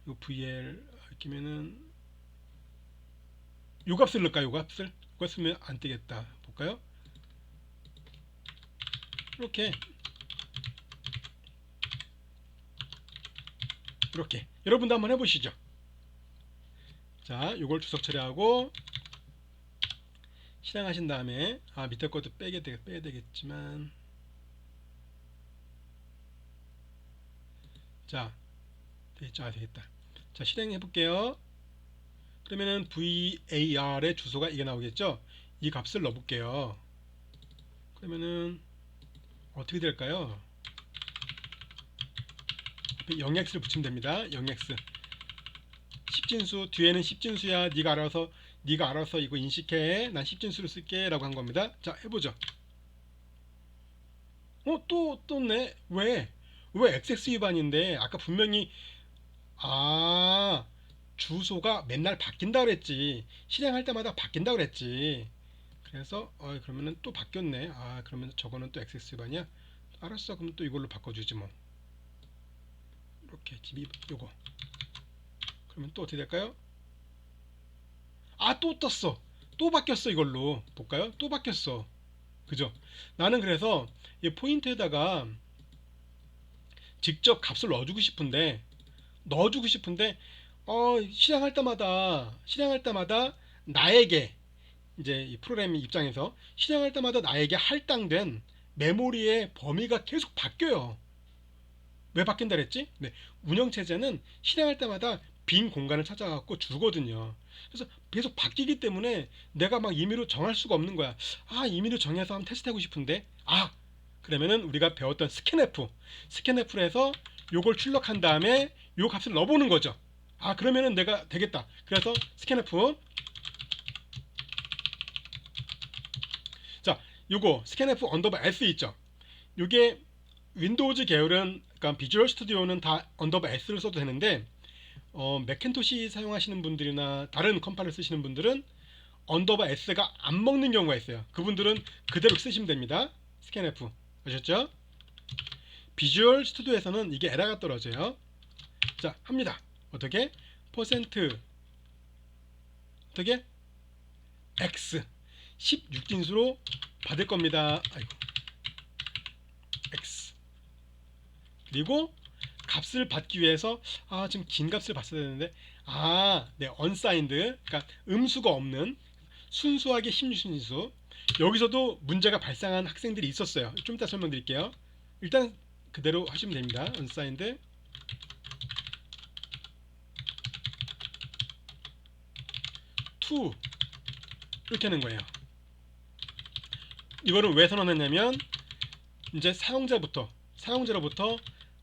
요 vl, 끼면은, 요 값을 넣을까요? 요 값을? 그거 쓰면 안 되겠다. 볼까요? 이렇게 여러분도 한번 해보시죠. 자, 요걸 주석 처리하고 실행하신 다음에 밑에 것도 빼야 되겠지만, 자, 되겠죠? 되겠다. 자, 실행해 볼게요. 그러면은 var의 주소가 이게 나오겠죠? 이 값을 넣어 볼게요. 그러면은 어떻게 될까요? 0x를 붙이면 됩니다. 0x 10진수, 뒤에는 10진수야. 네가 알아서 이거 인식해. 난 10진수를 쓸게 라고 한 겁니다. 자, 해보죠. 또 떴네. 왜 XX 위반인데 아까 분명히 주소가 맨날 바뀐다 그랬지. 실행할 때마다 바뀐다 그랬지. 그래서 그러면은 또 바뀌었네. 그러면 저거는 또 XX 위반이야. 알았어. 그럼 또 이걸로 바꿔주지 뭐. 이렇게 집이 요거. 그러면 또 어떻게 될까요? 또 떴어. 또 바뀌었어. 이걸로 볼까요? 또 바뀌었어. 그죠? 나는 그래서 이 포인트에다가 직접 값을 넣어주고 싶은데 실행할 때마다 나에게, 이제 이 프로그램 입장에서 실행할 때마다 나에게 할당된 메모리의 범위가 계속 바뀌어요. 왜 바뀐다 그랬지? 네, 운영체제는 실행할 때마다 빈 공간을 찾아갖고 주거든요. 그래서 계속 바뀌기 때문에 내가 막 임의로 정할 수가 없는 거야. 임의로 정해서 한번 테스트하고 싶은데, 그러면은 우리가 배웠던 스캔f로 해서 요걸 출력한 다음에 요 값을 넣어보는 거죠. 그러면은 내가 되겠다. 그래서 스캔f, 자, 요거 스캔f 언더바 s 있죠. 요게 윈도우즈 계열은, 그러니까 비주얼 스튜디오는 다 언더바 s를 써도 되는데, 맥킨토시 사용하시는 분들이나 다른 컴파일러 쓰시는 분들은 언더바 s가 안 먹는 경우가 있어요. 그분들은 그대로 쓰시면 됩니다. 스캔f 아셨죠? 비주얼 스튜디오에서는 이게 에러가 떨어져요. 자, 합니다. 어떻게? 퍼센트 어떻게? x 16진수로 받을 겁니다. x. 그리고 값을 받기 위해서 지금 긴 값을 봤어야 되는데, 네, unsigned, 그러니까 음수가 없는 순수하게 16진수. 여기서도 문제가 발생한 학생들이 있었어요. 좀 이따 설명드릴게요. 일단 그대로 하시면 됩니다. unsigned to 이렇게 하는 거예요. 이거를 왜 선언했냐면, 이제 사용자로부터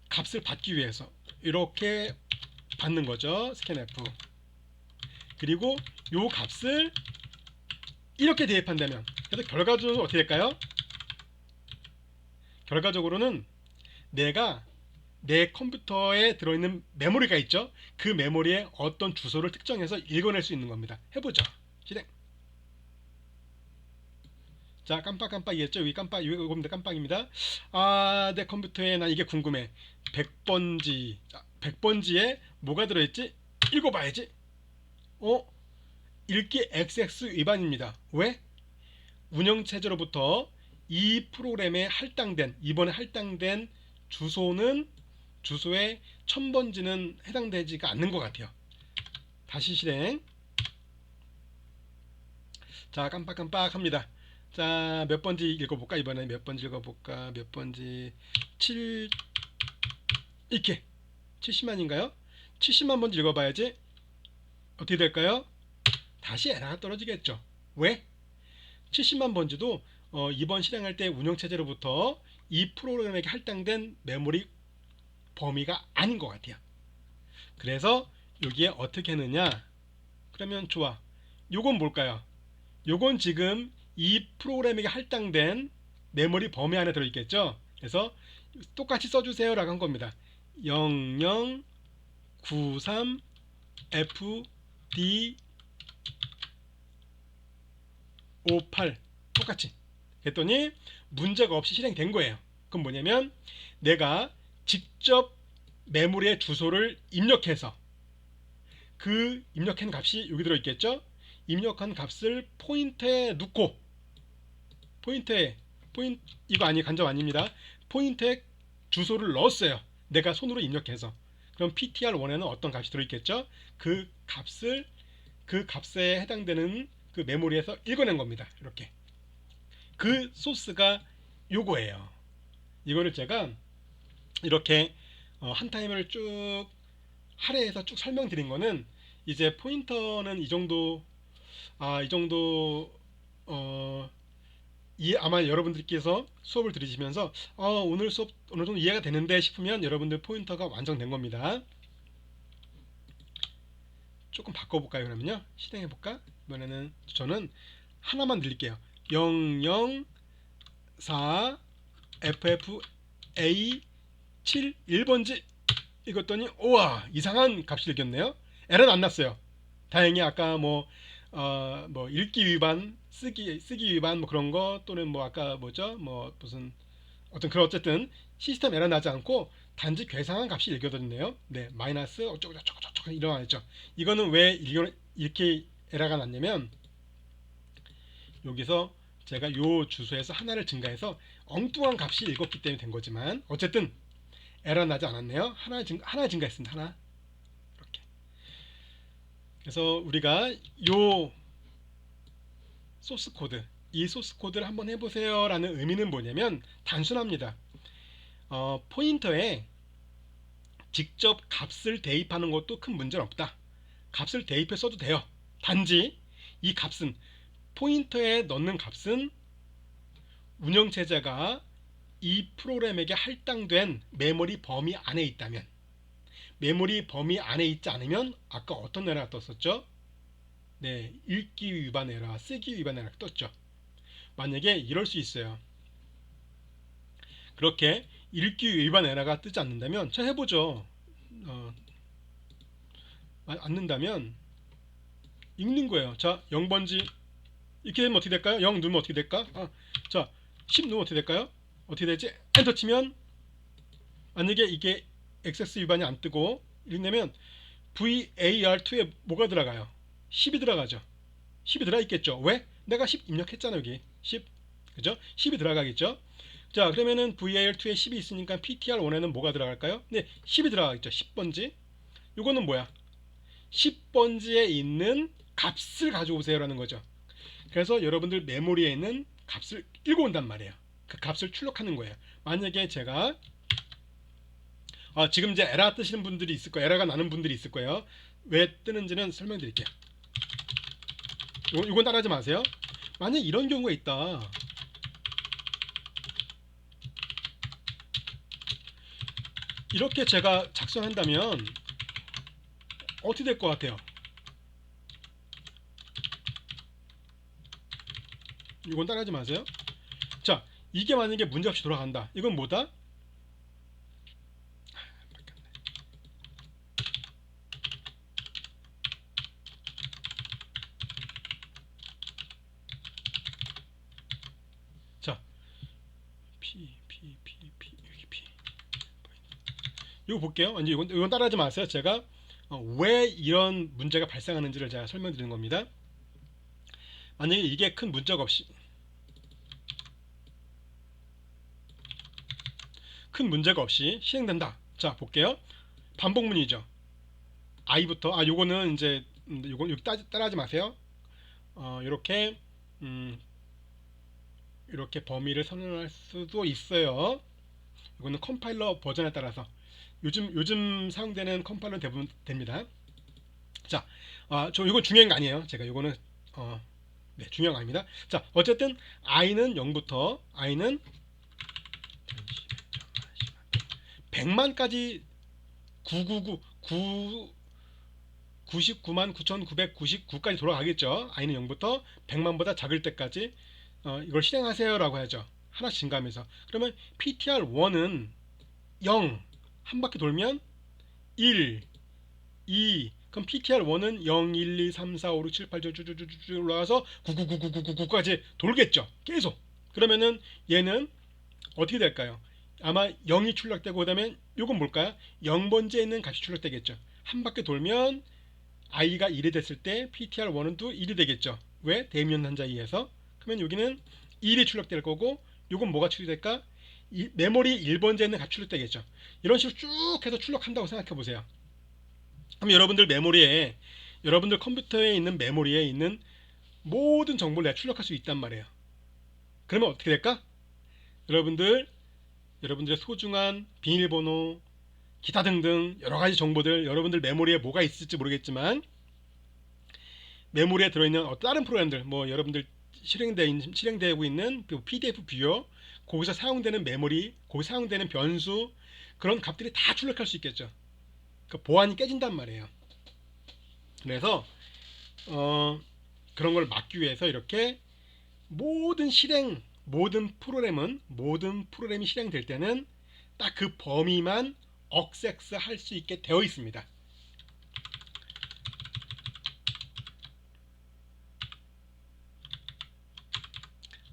값을 받기 위해서 이렇게 받는 거죠. 스캔f. 그리고 요 값을 이렇게 대입한다면, 그래서 결과적으로 어떻게 될까요? 결과적으로는 내가 내 컴퓨터에 들어있는 메모리가 있죠. 그 메모리에 어떤 주소를 특정해서 읽어낼 수 있는 겁니다. 해보죠. 실행. 자, 깜빡이겠죠? 이겁니다. 깜빡입니다. 내 컴퓨터에 나 이게 궁금해. 100번지에 뭐가 들어있지? 읽어봐야지. 읽기 XX 위반입니다. 왜? 운영체제로부터 이 프로그램에 이번에 할당된 주소에 1000번지는 해당되지가 않는 것 같아요. 다시 실행. 자, 깜빡 합니다. 자, 몇 번지 읽어볼까? 이번에 몇 번지 읽어볼까? 몇 번지? 7 이렇게 70만인가요? 70만 번지 읽어봐야지. 어떻게 될까요? 다시 에러가 떨어지겠죠. 왜? 70만 번지도 이번 실행할 때 운영체제로부터 이 프로그램에게 할당된 메모리 범위가 아닌 것 같아요. 그래서 여기에 어떻게 했느냐? 그러면 좋아. 요건 뭘까요? 요건 지금 이 프로그램에게 할당된 메모리 범위 안에 들어있겠죠. 그래서 똑같이 써주세요 라고 한 겁니다. 0093 FD 58 똑같이 했더니 문제가 없이 실행된 거예요. 그럼 뭐냐면 내가 직접 메모리의 주소를 입력해서 그 입력한 값이 여기 들어있겠죠. 입력한 값을 포인터에 넣고 포인트 이거 아니 간접 아닙니다. 포인터에 주소를 넣었어요. 내가 손으로 입력해서. 그럼 ptr1에는 어떤 값이 들어있겠죠. 그 값에 해당되는 그 메모리에서 읽어낸 겁니다. 이렇게 그 소스가 요거예요. 이거를 제가 이렇게 한 타임을 쭉 할애해서 쭉 설명드린 거는 이제 포인터는 이 정도 아마 여러분들께서 수업을 들으시면서 오늘 수업 어느 정도 이해가 되는데 싶으면 여러분들 포인터가 완성된 겁니다. 조금 바꿔볼까요? 그러면요 실행해볼까? 이번에는 저는 하나만 늘릴게요. 004 FFA 7 1번지 읽었더니 우와 이상한 값이 읽혔네요. 에러는 안 났어요. 다행히 아까 뭐 읽기 위반, 쓰기 위반 뭐 그런 거 또는 뭐 아까 뭐죠? 뭐 무슨 어떤 그런 어쨌든 시스템 에러 나지 않고 단지 괴상한 값이 읽혀졌네요. 네, 마이너스 어쩌고 저쩌고 저쩌고 일어나죠. 이거는 왜 이렇게 에러가 났냐면 여기서 제가 요 주소에서 하나를 증가해서 엉뚱한 값이 읽었기 때문에 된 거지만 어쨌든 에러 나지 않았네요. 하나 증가했습니다. 하나 이렇게. 그래서 우리가 요 소스 코드 이 소스 코드를 한번 해보세요 라는 의미는 뭐냐면 단순합니다. 포인터에 직접 값을 대입하는 것도 큰 문제는 없다. 값을 대입해 써도 돼요. 단지 이 값은 포인터에 넣는 값은 운영체제가 이 프로그램에게 할당된 메모리 범위 안에 있다면 메모리 범위 안에 있지 않으면 아까 어떤 에러가 떴었죠? 네, 읽기 위반 에러, 쓰기 위반 에러가 떴죠. 만약에 이럴 수 있어요. 그렇게 읽기 위반 에러가 뜨지 않는다면 자 해보죠. 않는다면 읽는 거예요. 자 0번지 이렇게 되면 어떻게 될까요? 0 누르면 어떻게 될까? 자 10 누르면 어떻게 될까요? 어떻게 되지? 엔터 치면 만약에 이게 액세스 위반이 안 뜨고 읽내면 VAR2에 뭐가 들어가요? 10이 들어가죠. 10이 들어가 있겠죠. 왜? 내가 10 입력했잖아 여기 10 그죠? 10이 들어가겠죠. 자 그러면은 VAR2에 10이 있으니까 PTR1에는 뭐가 들어갈까요? 네 10이 들어가겠죠. 10번지 요거는 뭐야? 10번지에 있는 값을 가져오세요 라는 거죠. 그래서 여러분들 메모리에 있는 값을 읽어온단 말이에요. 그 값을 출력하는 거예요. 만약에 제가 지금 이제 에러 뜨시는 분들이 있을 거예요. 에러가 나는 분들이 있을 거예요. 왜 뜨는지는 설명드릴게요. 이건 따라하지 마세요. 만약 이런 경우가 있다. 이렇게 제가 작성한다면 어떻게 될 것 같아요? 이건 따라하지 마세요. 자, 이게 만약에 문제없이 돌아간다. 이건 뭐다? 자, 여기 P. 이거 볼게요. 이제 이건 따라하지 마세요. 제가 왜 이런 문제가 발생하는지를 제가 설명드리는 겁니다. 만약에 이게 큰 문제가 없이 실행된다. 자, 볼게요. 반복문이죠. i부터 요거는 이제 요건 여기 따라하지 마세요. 이렇게 이렇게 범위를 선언할 수도 있어요. 이거는 컴파일러 버전에 따라서 요즘 사용되는 컴파일러 대부분 됩니다. 자, 저 이건 중요한 거 아니에요. 제가 이거는 네, 중요한 거 아닙니다. 자, 어쨌든 i는 0부터 i는 100만까지 999 99만 9,999까지 돌아가겠죠. i는 0부터 100만보다 작을 때까지 이걸 실행하세요라고 하죠. 하나씩 증가하면서. 그러면 ptr1은 0, 한 바퀴 돌면 1, 2, 그럼 ptr1은 0, 1, 2, 3, 4, 5, 6, 7, 8 쭉쭉쭉쭉 올라가서 9999999까지 돌겠죠. 계속. 그러면은 얘는 어떻게 될까요? 아마 0이 출력되고 그다음에 요건 뭘까요? 0번째에 있는 값이 출력되겠죠. 한 바퀴 돌면 i가 1이 됐을 때 ptr1은 또 1이 되겠죠. 왜? 대면 한자 이에서. 그러면 여기는 1이 출력될 거고 요건 뭐가 출력될까? 메모리 1번째에 있는 값이 출력되겠죠. 이런 식으로 쭉 해서 출력한다고 생각해 보세요. 그럼 여러분들 컴퓨터에 있는 메모리에 있는 모든 정보를 내가 출력할 수 있단 말이에요. 그러면 어떻게 될까? 여러분들의 소중한 비밀번호, 기타 등등 여러 가지 정보들, 여러분들 메모리에 뭐가 있을지 모르겠지만 메모리에 들어있는 다른 프로그램들, 뭐 여러분들 실행되고 있는 PDF 뷰어, 거기서 사용되는 메모리, 거기 사용되는 변수, 그런 값들이 다 출력할 수 있겠죠. 그러니까 보안이 깨진단 말이에요. 그래서 그런 걸 막기 위해서 이렇게 모든 프로그램이 실행될 때는 딱 그 범위만 억세스 할 수 있게 되어 있습니다.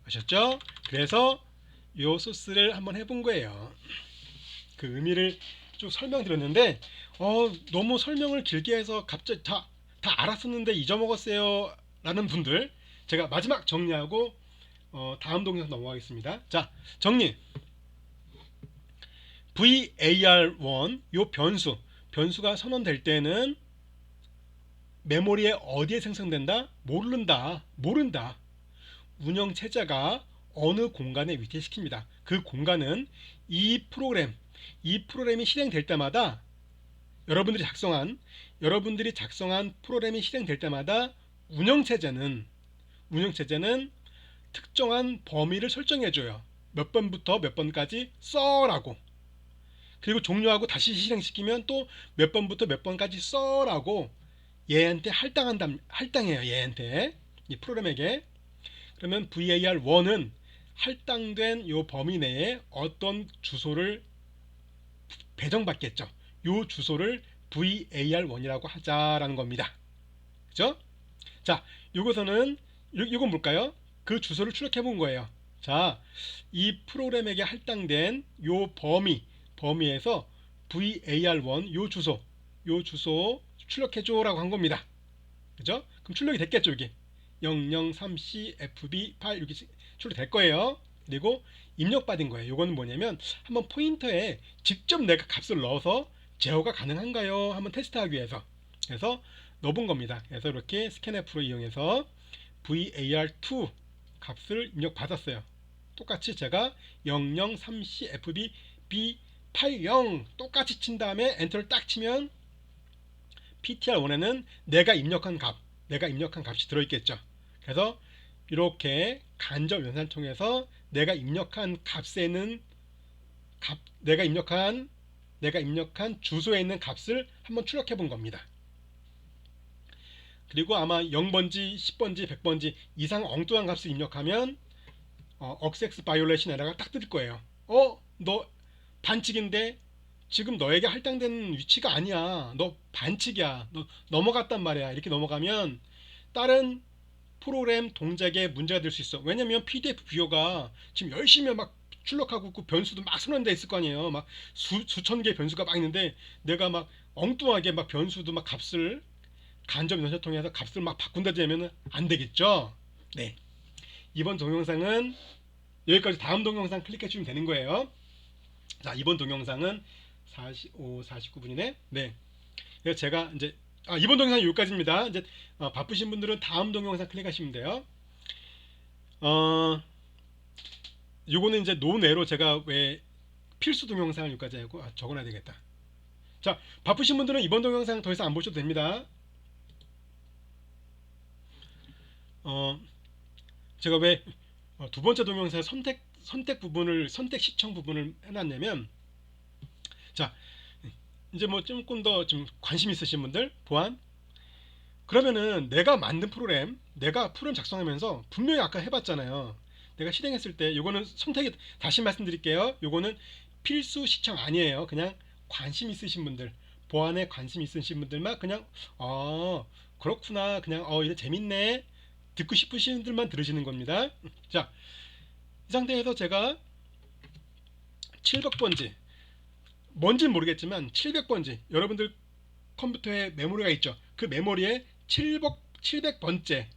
아셨죠? 그래서 요 소스를 한번 해본 거예요. 그 의미를 쭉 설명드렸는데 너무 설명을 길게 해서 갑자기 다 알았었는데 잊어먹었어요 라는 분들, 제가 마지막 정리하고 다음 동영상 넘어가겠습니다. 자, 정리. var1 요 변수가 선언될 때는 메모리에 어디에 생성된다? 모른다. 운영체제가 어느 공간에 위치시킵니다. 그 공간은 이 프로그램이 실행될 때마다 여러분들이 작성한 프로그램이 실행될 때마다 운영체제는 특정한 범위를 설정해줘요. 몇 번부터 몇 번까지 써라고. 그리고 종료하고 다시 실행시키면 또 몇 번부터 몇 번까지 써라고 얘한테 할당해요. 얘한테, 이 프로그램에게. 그러면 var1은 할당된 요 범위 내에 어떤 주소를 배정받겠죠. 요 주소를 var1이라고 하자라는 겁니다. 그죠? 자, 요건 뭘까요? 그 주소를 출력해 본 거예요. 자, 이 프로그램에게 할당된 요 범위에서 var1 요 주소 출력해줘라고 한 겁니다. 그죠? 그럼 출력이 됐겠죠, 여기. 003CFB8 이렇게 출력될 거예요. 그리고 입력받은 거예요. 요거는 뭐냐면 한번 포인터에 직접 내가 값을 넣어서 제어가 가능한가요? 한번 테스트하기 위해서. 그래서 넣어본 겁니다. 그래서 이렇게 스캔F로 이용해서 var2 값을 입력받았어요. 똑같이 제가 003CFB80 똑같이 친 다음에 엔터를 딱 치면 ptr1에는 내가 입력한 값이 들어있겠죠. 그래서 이렇게 간접 연산을 통해서 내가 입력한 주소에 있는 값을 한번 출력해 본 겁니다. 그리고 아마 0번지, 10번지, 100번지 이상 엉뚱한 값을 입력하면 억세스 바이올레이션 에러가 딱 뜰 거예요. 너 반칙인데 지금 너에게 할당된 위치가 아니야. 너 반칙이야. 너 넘어갔단 말이야. 이렇게 넘어가면 다른 프로그램 동작에 문제가 될 수 있어. 왜냐면 PDF 뷰어가 지금 열심히 막 출력하고 그 변수도 막 선언돼 있을 거 아니에요. 막 수천 개의 변수가 막 있는데 내가 막 엉뚱하게 막 변수도 막 값을 간접 연산 통해서 값을 막 바꾼다면 안 되겠죠. 네. 이번 동영상은 여기까지. 다음 동영상 클릭해 주시면 되는 거예요. 자, 이번 동영상은 49분이네. 네. 그래서 제가 이제 이번 동영상 여기까지입니다. 이제 바쁘신 분들은 다음 동영상 클릭하시면 돼요. 요거는 이제 논외로 제가 왜 필수 동영상을 여기까지 하고 적어놔야 되겠다. 자, 바쁘신 분들은 이번 동영상 더 이상 안 보셔도 됩니다. 어, 제가 왜 두 번째 동영상에 선택 시청 부분을 해놨냐면, 자, 이제 뭐 조금 더 좀 관심 있으신 분들 보안, 그러면은 내가 프로그램 작성하면서 분명히 아까 해봤잖아요. 내가 실행했을 때 요거는 선택이, 다시 말씀드릴게요. 요거는 필수 시청 아니에요. 그냥 관심 있으신 분들, 보안에 관심 있으신 분들만 그냥 그렇구나, 그냥 이래 재밌네, 듣고 싶으신 분들만 들으시는 겁니다. 자, 이 상태에서 제가 700번지, 뭔진 모르겠지만 700번지, 여러분들 컴퓨터에 메모리가 있죠. 그 메모리에 700번째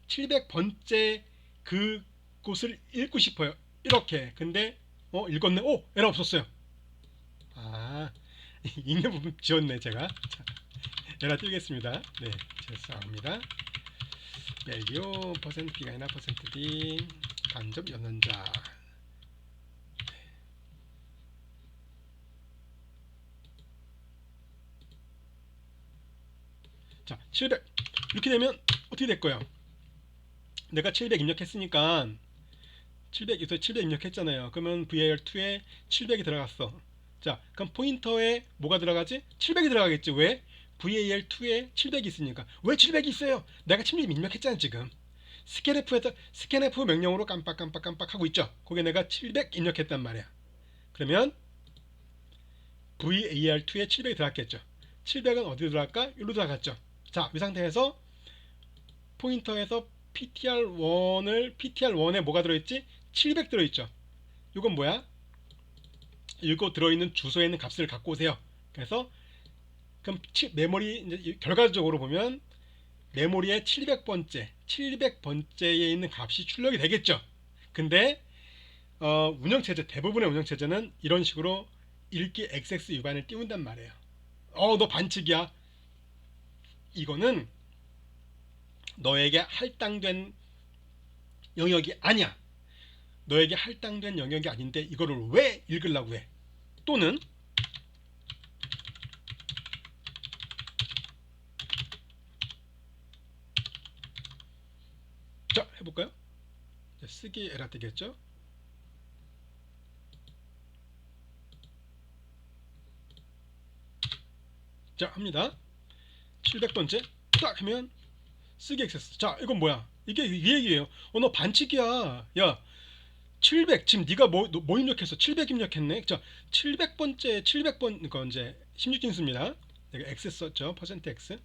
700번째 그 곳을 읽고 싶어요. 이렇게. 근데 읽었네. 오, 에러 없었어요. 아, 읽는 부분 지웠네 제가. 자, 에러 띄우겠습니다. 네, 죄송합니다. 밸류 퍼센트 B가 아니라 퍼센트 D 간접 연산자. 자, 700 이렇게 되면 어떻게 될 거예요? 내가 700 입력했으니까 700에서 700 입력했잖아요. 그러면 VAR2에 700이 들어갔어. 자, 그럼 포인터에 뭐가 들어가지? 700이 들어가겠지. 왜? VAR2에 700이 있으니까. 왜 700이 있어요? 내가 700 입력했잖아 지금. 스캔F 명령으로 깜빡깜빡 하고 있죠. 거기에 내가 700 입력했단 말이야. 그러면 VAR2에 700이 들어갔겠죠. 700은 어디로 들어갈까? 여기로 들어갔죠. 자, 이 상태에서 포인터에서 PTR1에 뭐가 들어있지? 700 들어있죠. 이건 뭐야? 이거 들어있는 주소에 있는 값을 갖고 오세요. 그래서 그럼 메모리, 이제 결과적으로 보면 메모리에 700번째에 있는 값이 출력이 되겠죠. 근데 운영체제, 대부분의 운영체제는 이런 식으로 읽기 XX 위반을 띄운단 말이에요. 너 반칙이야. 이거는 너에게 할당된 영역이 아니야. 너에게 할당된 영역이 아닌데 이거를 왜 읽으려고 해? 또는 자, 해볼까요? 쓰기 에러 뜨겠죠? 자, 합니다. 700번째 딱 하면 쓰기 액세스. 자, 이건 뭐야? 이게 이 얘기예요. 너 반칙이야. 야, 700 지금 네가 뭐 입력했어? 700 입력했네. 자, 700번째 700번 그러니까 이제 16진수입니다. 내가 X 썼죠. 퍼센트 %X.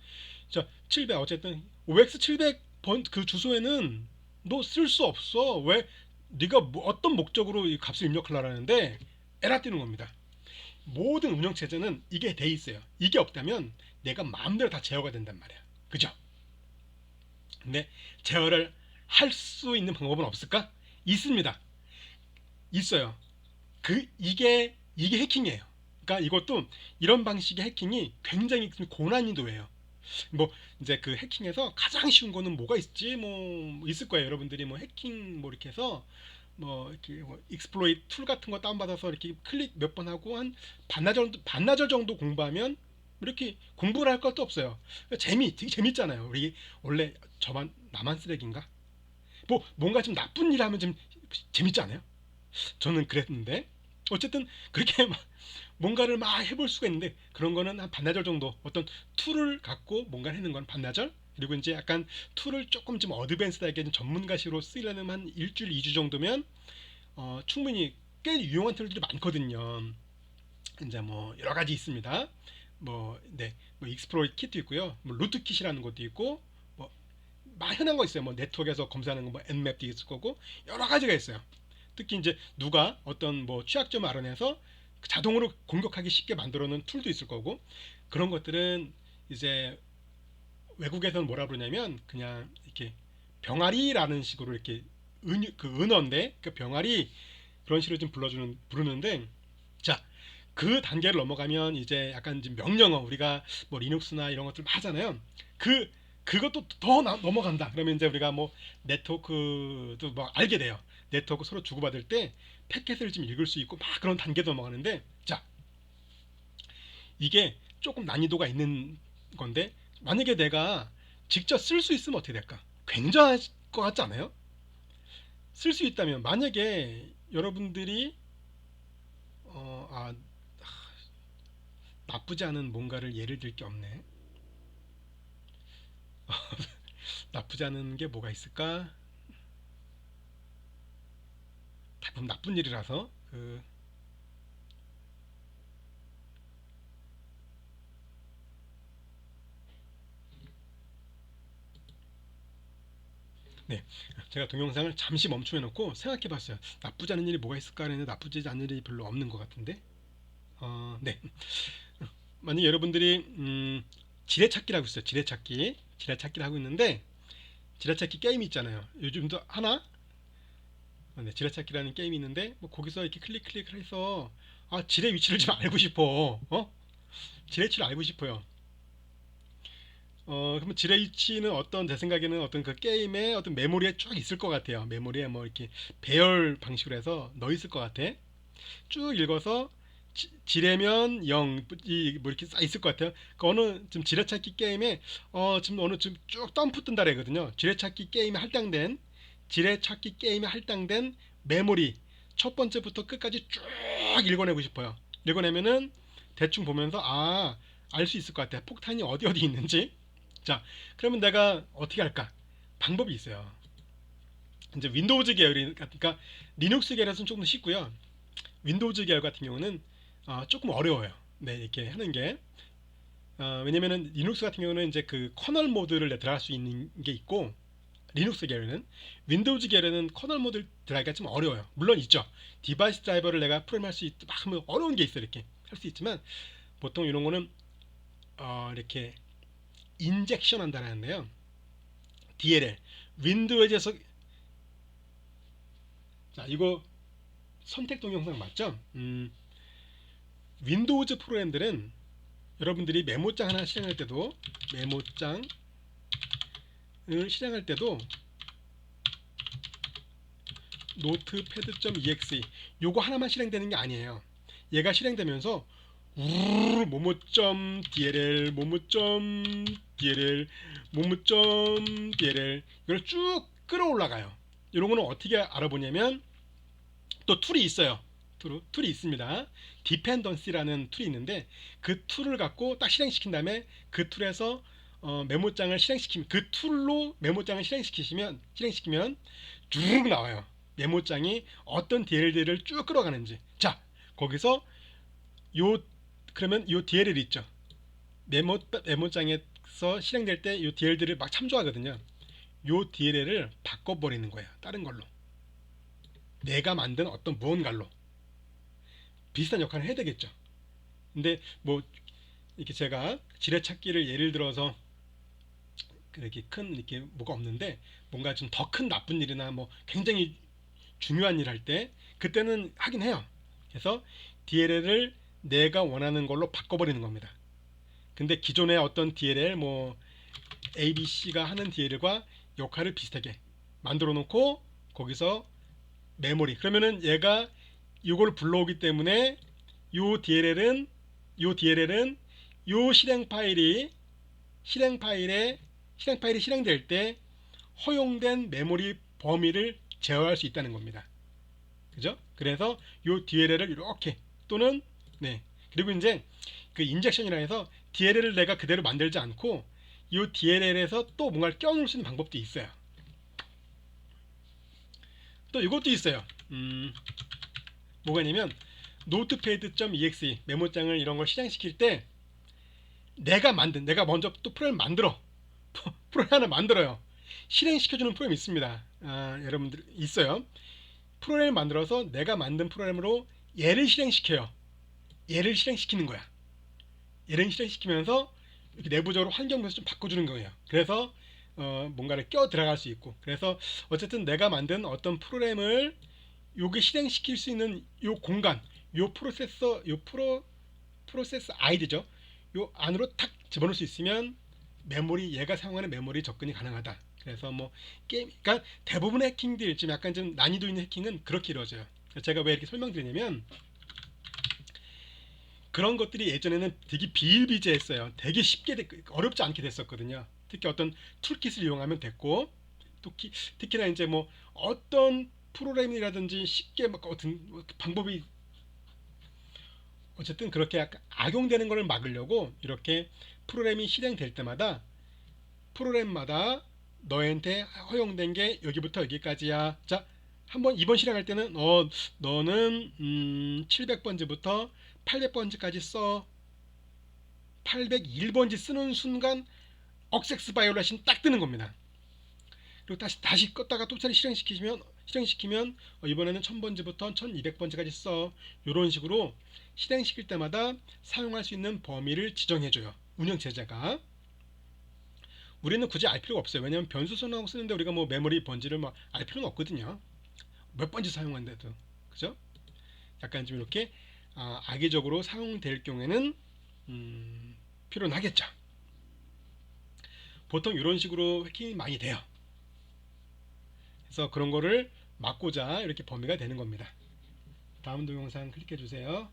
자, 700 어쨌든 OX 700번 그 주소에는 너 쓸 수 없어. 왜? 네가 어떤 목적으로 이 값을 입력하려는데 에러 뜨는 겁니다. 모든 운영 체제는 이게 돼 있어요. 이게 없다면 내가 마음대로 다 제어가 된단 말이야. 그죠? 근데 제어를 할 수 있는 방법은 없을까? 있습니다. 있어요. 이게 해킹이에요. 그러니까 이것도 이런 방식의 해킹이 굉장히 고난이도예요. 뭐 이제 그 해킹에서 가장 쉬운 거는 뭐가 있지? 뭐 있을 거예요. 여러분들이 뭐 해킹 뭐 이렇게 해서 뭐 이렇게 뭐 익스플로이트 툴 같은 거 다운받아서 이렇게 클릭 몇 번 하고 한 반나절 정도 공부하면 이렇게 공부를 할 것도 없어요. 되게 재밌잖아요. 우리 원래 나만 쓰레기인가? 뭐 뭔가 좀 나쁜 일 하면 좀 재밌지 않아요? 저는 그랬는데 어쨌든 그렇게 막 뭔가를 막 해볼 수가 있는데 그런 거는 한 반나절 정도 어떤 툴을 갖고 뭔가를 하는 건 반나절, 그리고 이제 약간 툴을 조금 좀 어드밴스드하게 좀 전문가식으로 쓰려면 한 일주일 2주 정도면 충분히 꽤 유용한 툴들이 많거든요. 이제 뭐 여러 가지 있습니다. 뭐 익스플로이트 킷도 있고요. 뭐 루트 킷이라는 것도 있고 뭐 흔한 거 있어요. 뭐 네트워크에서 검사하는 거 뭐 nmap도 있을 거고 여러 가지가 있어요. 특히 이제 누가 어떤 뭐 취약점을 알아내서 자동으로 공격하기 쉽게 만들어 놓은 툴도 있을 거고, 그런 것들은 이제 외국에서는 뭐라 그러냐면 그냥 이렇게 병아리라는 식으로 이렇게 그 은어인데 그 병아리 그런 식으로 좀 부르는데, 자, 그 단계를 넘어가면 이제 약간 이제 명령어, 우리가 뭐 리눅스나 이런 것들 하잖아요. 그것도 더 넘어간다. 그러면 이제 우리가 뭐 네트워크도 뭐 알게 돼요. 네트워크 서로 주고받을 때 패킷을 좀 읽을 수 있고 막 그런 단계도 넘어가는데, 자, 이게 조금 난이도가 있는 건데, 만약에 내가 직접 쓸 수 있으면 어떻게 될까? 굉장할 것 같지 않아요? 쓸 수 있다면, 만약에 여러분들이 어, 아, 나쁘지 않은 뭔가를 예를 들 게 없네. 나쁘지 않은 게 뭐가 있을까? 대부분 나쁜 일이라서 네, 제가 동영상을 잠시 멈추어 놓고 생각해 봤어요. 나쁘지 않은 일이 뭐가 있을까 했는데 나쁘지 않은 일이 별로 없는 것 같은데. 네. 만약 여러분들이 지뢰찾기라고 있어요. 지뢰찾기를 하고 있는데, 지뢰찾기 게임이 있잖아요. 요즘도 하나? 네, 지뢰찾기라는 게임이 있는데, 뭐 거기서 이렇게 클릭을 해서 지뢰 위치를 좀 알고 싶어. 지뢰 위치를 알고 싶어요. 그러면 지뢰 위치는 어떤, 제 생각에는 어떤 그 게임의 어떤 메모리에 쭉 있을 것 같아요. 메모리에 뭐 이렇게 배열 방식으로 해서 넣어 있을 것 같아. 쭉 읽어서 지뢰면 0, 뭐 이렇게 쌓여 있을 것 같아요. 그 어느 지금 지뢰찾기 게임에 지금 어느 지금 쭉 덤프 뜬다 그러거든요. 지뢰찾기 게임에 할당된 메모리 첫 번째부터 끝까지 쭉 읽어내고 싶어요. 읽어내면은 대충 보면서 알 수 있을 것 같아요. 폭탄이 어디 어디 있는지. 자, 그러면 내가 어떻게 할까? 방법이 있어요. 이제 윈도우즈 계열이, 그러니까 리눅스 계열에서는 조금 더 쉽고요. 윈도우즈 계열 같은 경우는 조금 어려워요. 네, 이렇게 하는 게. 왜냐면은 리눅스 같은 경우는 이제 그 커널 모드를 들어갈 수 있는 게 있고, 리눅스 계열은, 윈도우즈 계열에는 커널 모드를 들어가기가 좀 어려워요. 물론 있죠. 디바이스 드라이버를 내가 프로그램할 수 막 하면 어려운 게 있어. 이렇게 할 수 있지만, 보통 이런 거는 이렇게 인젝션 한다는데요. DLL, 윈도우즈에서. 자, 이거 선택 동영상 맞죠? 윈도우즈 프로그램들은 여러분들이 메모장 하나 실행할 때도, 메모장을 실행할 때도 notepad.exe 요거 하나만 실행되는 게 아니에요. 얘가 실행되면서 우르르 모모.dll 모모.dll 모모.dll 이걸 쭉 끌어올라가요. 이런 거는 어떻게 알아보냐면, 또 툴이 있어요. 툴이 있습니다. 디펜던시라는 툴이 있는데, 그 툴을 갖고 딱 실행시킨 다음에 그 툴에서 메모장을 실행시키면, 그 툴로 메모장을 실행시키면 쭉 나와요. 메모장이 어떤 DLL을 쭉 끌어가는지. 자, 거기서 요 그러면 요 DLL 있죠. 메모장에서 실행될 때 요 DLL을 막 참조하거든요. 요 DLL을 바꿔버리는 거예요. 다른 걸로. 내가 만든 어떤 무언가로 비슷한 역할을 해야 되겠죠. 근데 뭐 이렇게 제가 지뢰찾기를 예를 들어서 그렇게 큰 이렇게 뭐가 없는데, 뭔가 좀 더 큰 나쁜 일이나 뭐 굉장히 중요한 일 할 때 그때는 하긴 해요. 그래서 DLL을 내가 원하는 걸로 바꿔버리는 겁니다. 근데 기존의 어떤 DLL 뭐 ABC가 하는 DLL과 역할을 비슷하게 만들어 놓고, 거기서 메모리, 그러면은 얘가 이걸 불러오기 때문에 요 DLL은 요 실행파일이 실행될 때 허용된 메모리 범위를 제어할 수 있다는 겁니다. 그죠? 그래서 요 DLL을 이렇게, 또는 네, 그리고 이제 그 인젝션이라 해서 DLL을 내가 그대로 만들지 않고 요 DLL에서 또 뭔가를 껴놓을 수 있는 방법도 있어요. 또 이것도 있어요. 뭐가 있냐면 notepad.exe 메모장을 이런 걸 실행시킬 때 내가 먼저 또 프로그램을 프로그램 하나 만들어요. 실행시켜주는 프로그램이 있습니다. 여러분들 있어요. 프로그램을 만들어서 내가 만든 프로그램으로 얘를 실행시켜요. 얘를 실행시키는 거야. 얘를 실행시키면서 이렇게 내부적으로 환경에서 좀 바꿔주는 거예요. 그래서 뭔가를 껴 들어갈 수 있고, 그래서 어쨌든 내가 만든 어떤 프로그램을 요게 실행시킬 수 있는 요 공간, 요 프로세스 아이디죠. 요 안으로 탁 집어넣을 수 있으면 얘가 사용하는 메모리 접근이 가능하다. 그래서 뭐 게임, 그러니까 대부분의 해킹들 지금 약간 좀 난이도 있는 해킹은 그렇게 이루어져요. 제가 왜 이렇게 설명드리냐면 그런 것들이 예전에는 되게 비일비재했어요. 되게 쉽게 어렵지 않게 됐었거든요. 특히 어떤 툴킷을 이용하면 됐고, 특히나 이제 뭐 어떤 프로그램이라든지 쉽게 막 어떤 방법이 어쨌든 그렇게 약간 악용되는 것을 막으려고 이렇게 프로그램이 실행될 때마다 프로그램마다 너한테 허용된 게 여기부터 여기까지야. 자, 한번 이번 실행할 때는 너는 700번지부터 800번지까지 써. 801번지 쓰는 순간 억섹스 바이올레이션 딱 뜨는 겁니다. 그리고 다시 껐다가 또 실행시키면 이번에는 1000번지부터 1200번지까지 써. 이런 식으로 실행시킬 때마다 사용할 수 있는 범위를 지정해줘요. 운영체제가. 우리는 굳이 알 필요가 없어요. 왜냐하면 변수 선언하고 쓰는데 우리가 뭐 메모리 번지를 막 알 필요는 없거든요. 몇 번지 사용한데도. 그죠? 약간 좀 이렇게 악의적으로 사용될 경우에는 필요는 하겠죠. 보통 이런 식으로 해킹이 많이 돼요. 그래서 그런 거를 막고자 이렇게 범위가 되는 겁니다. 다음 동영상 클릭해 주세요.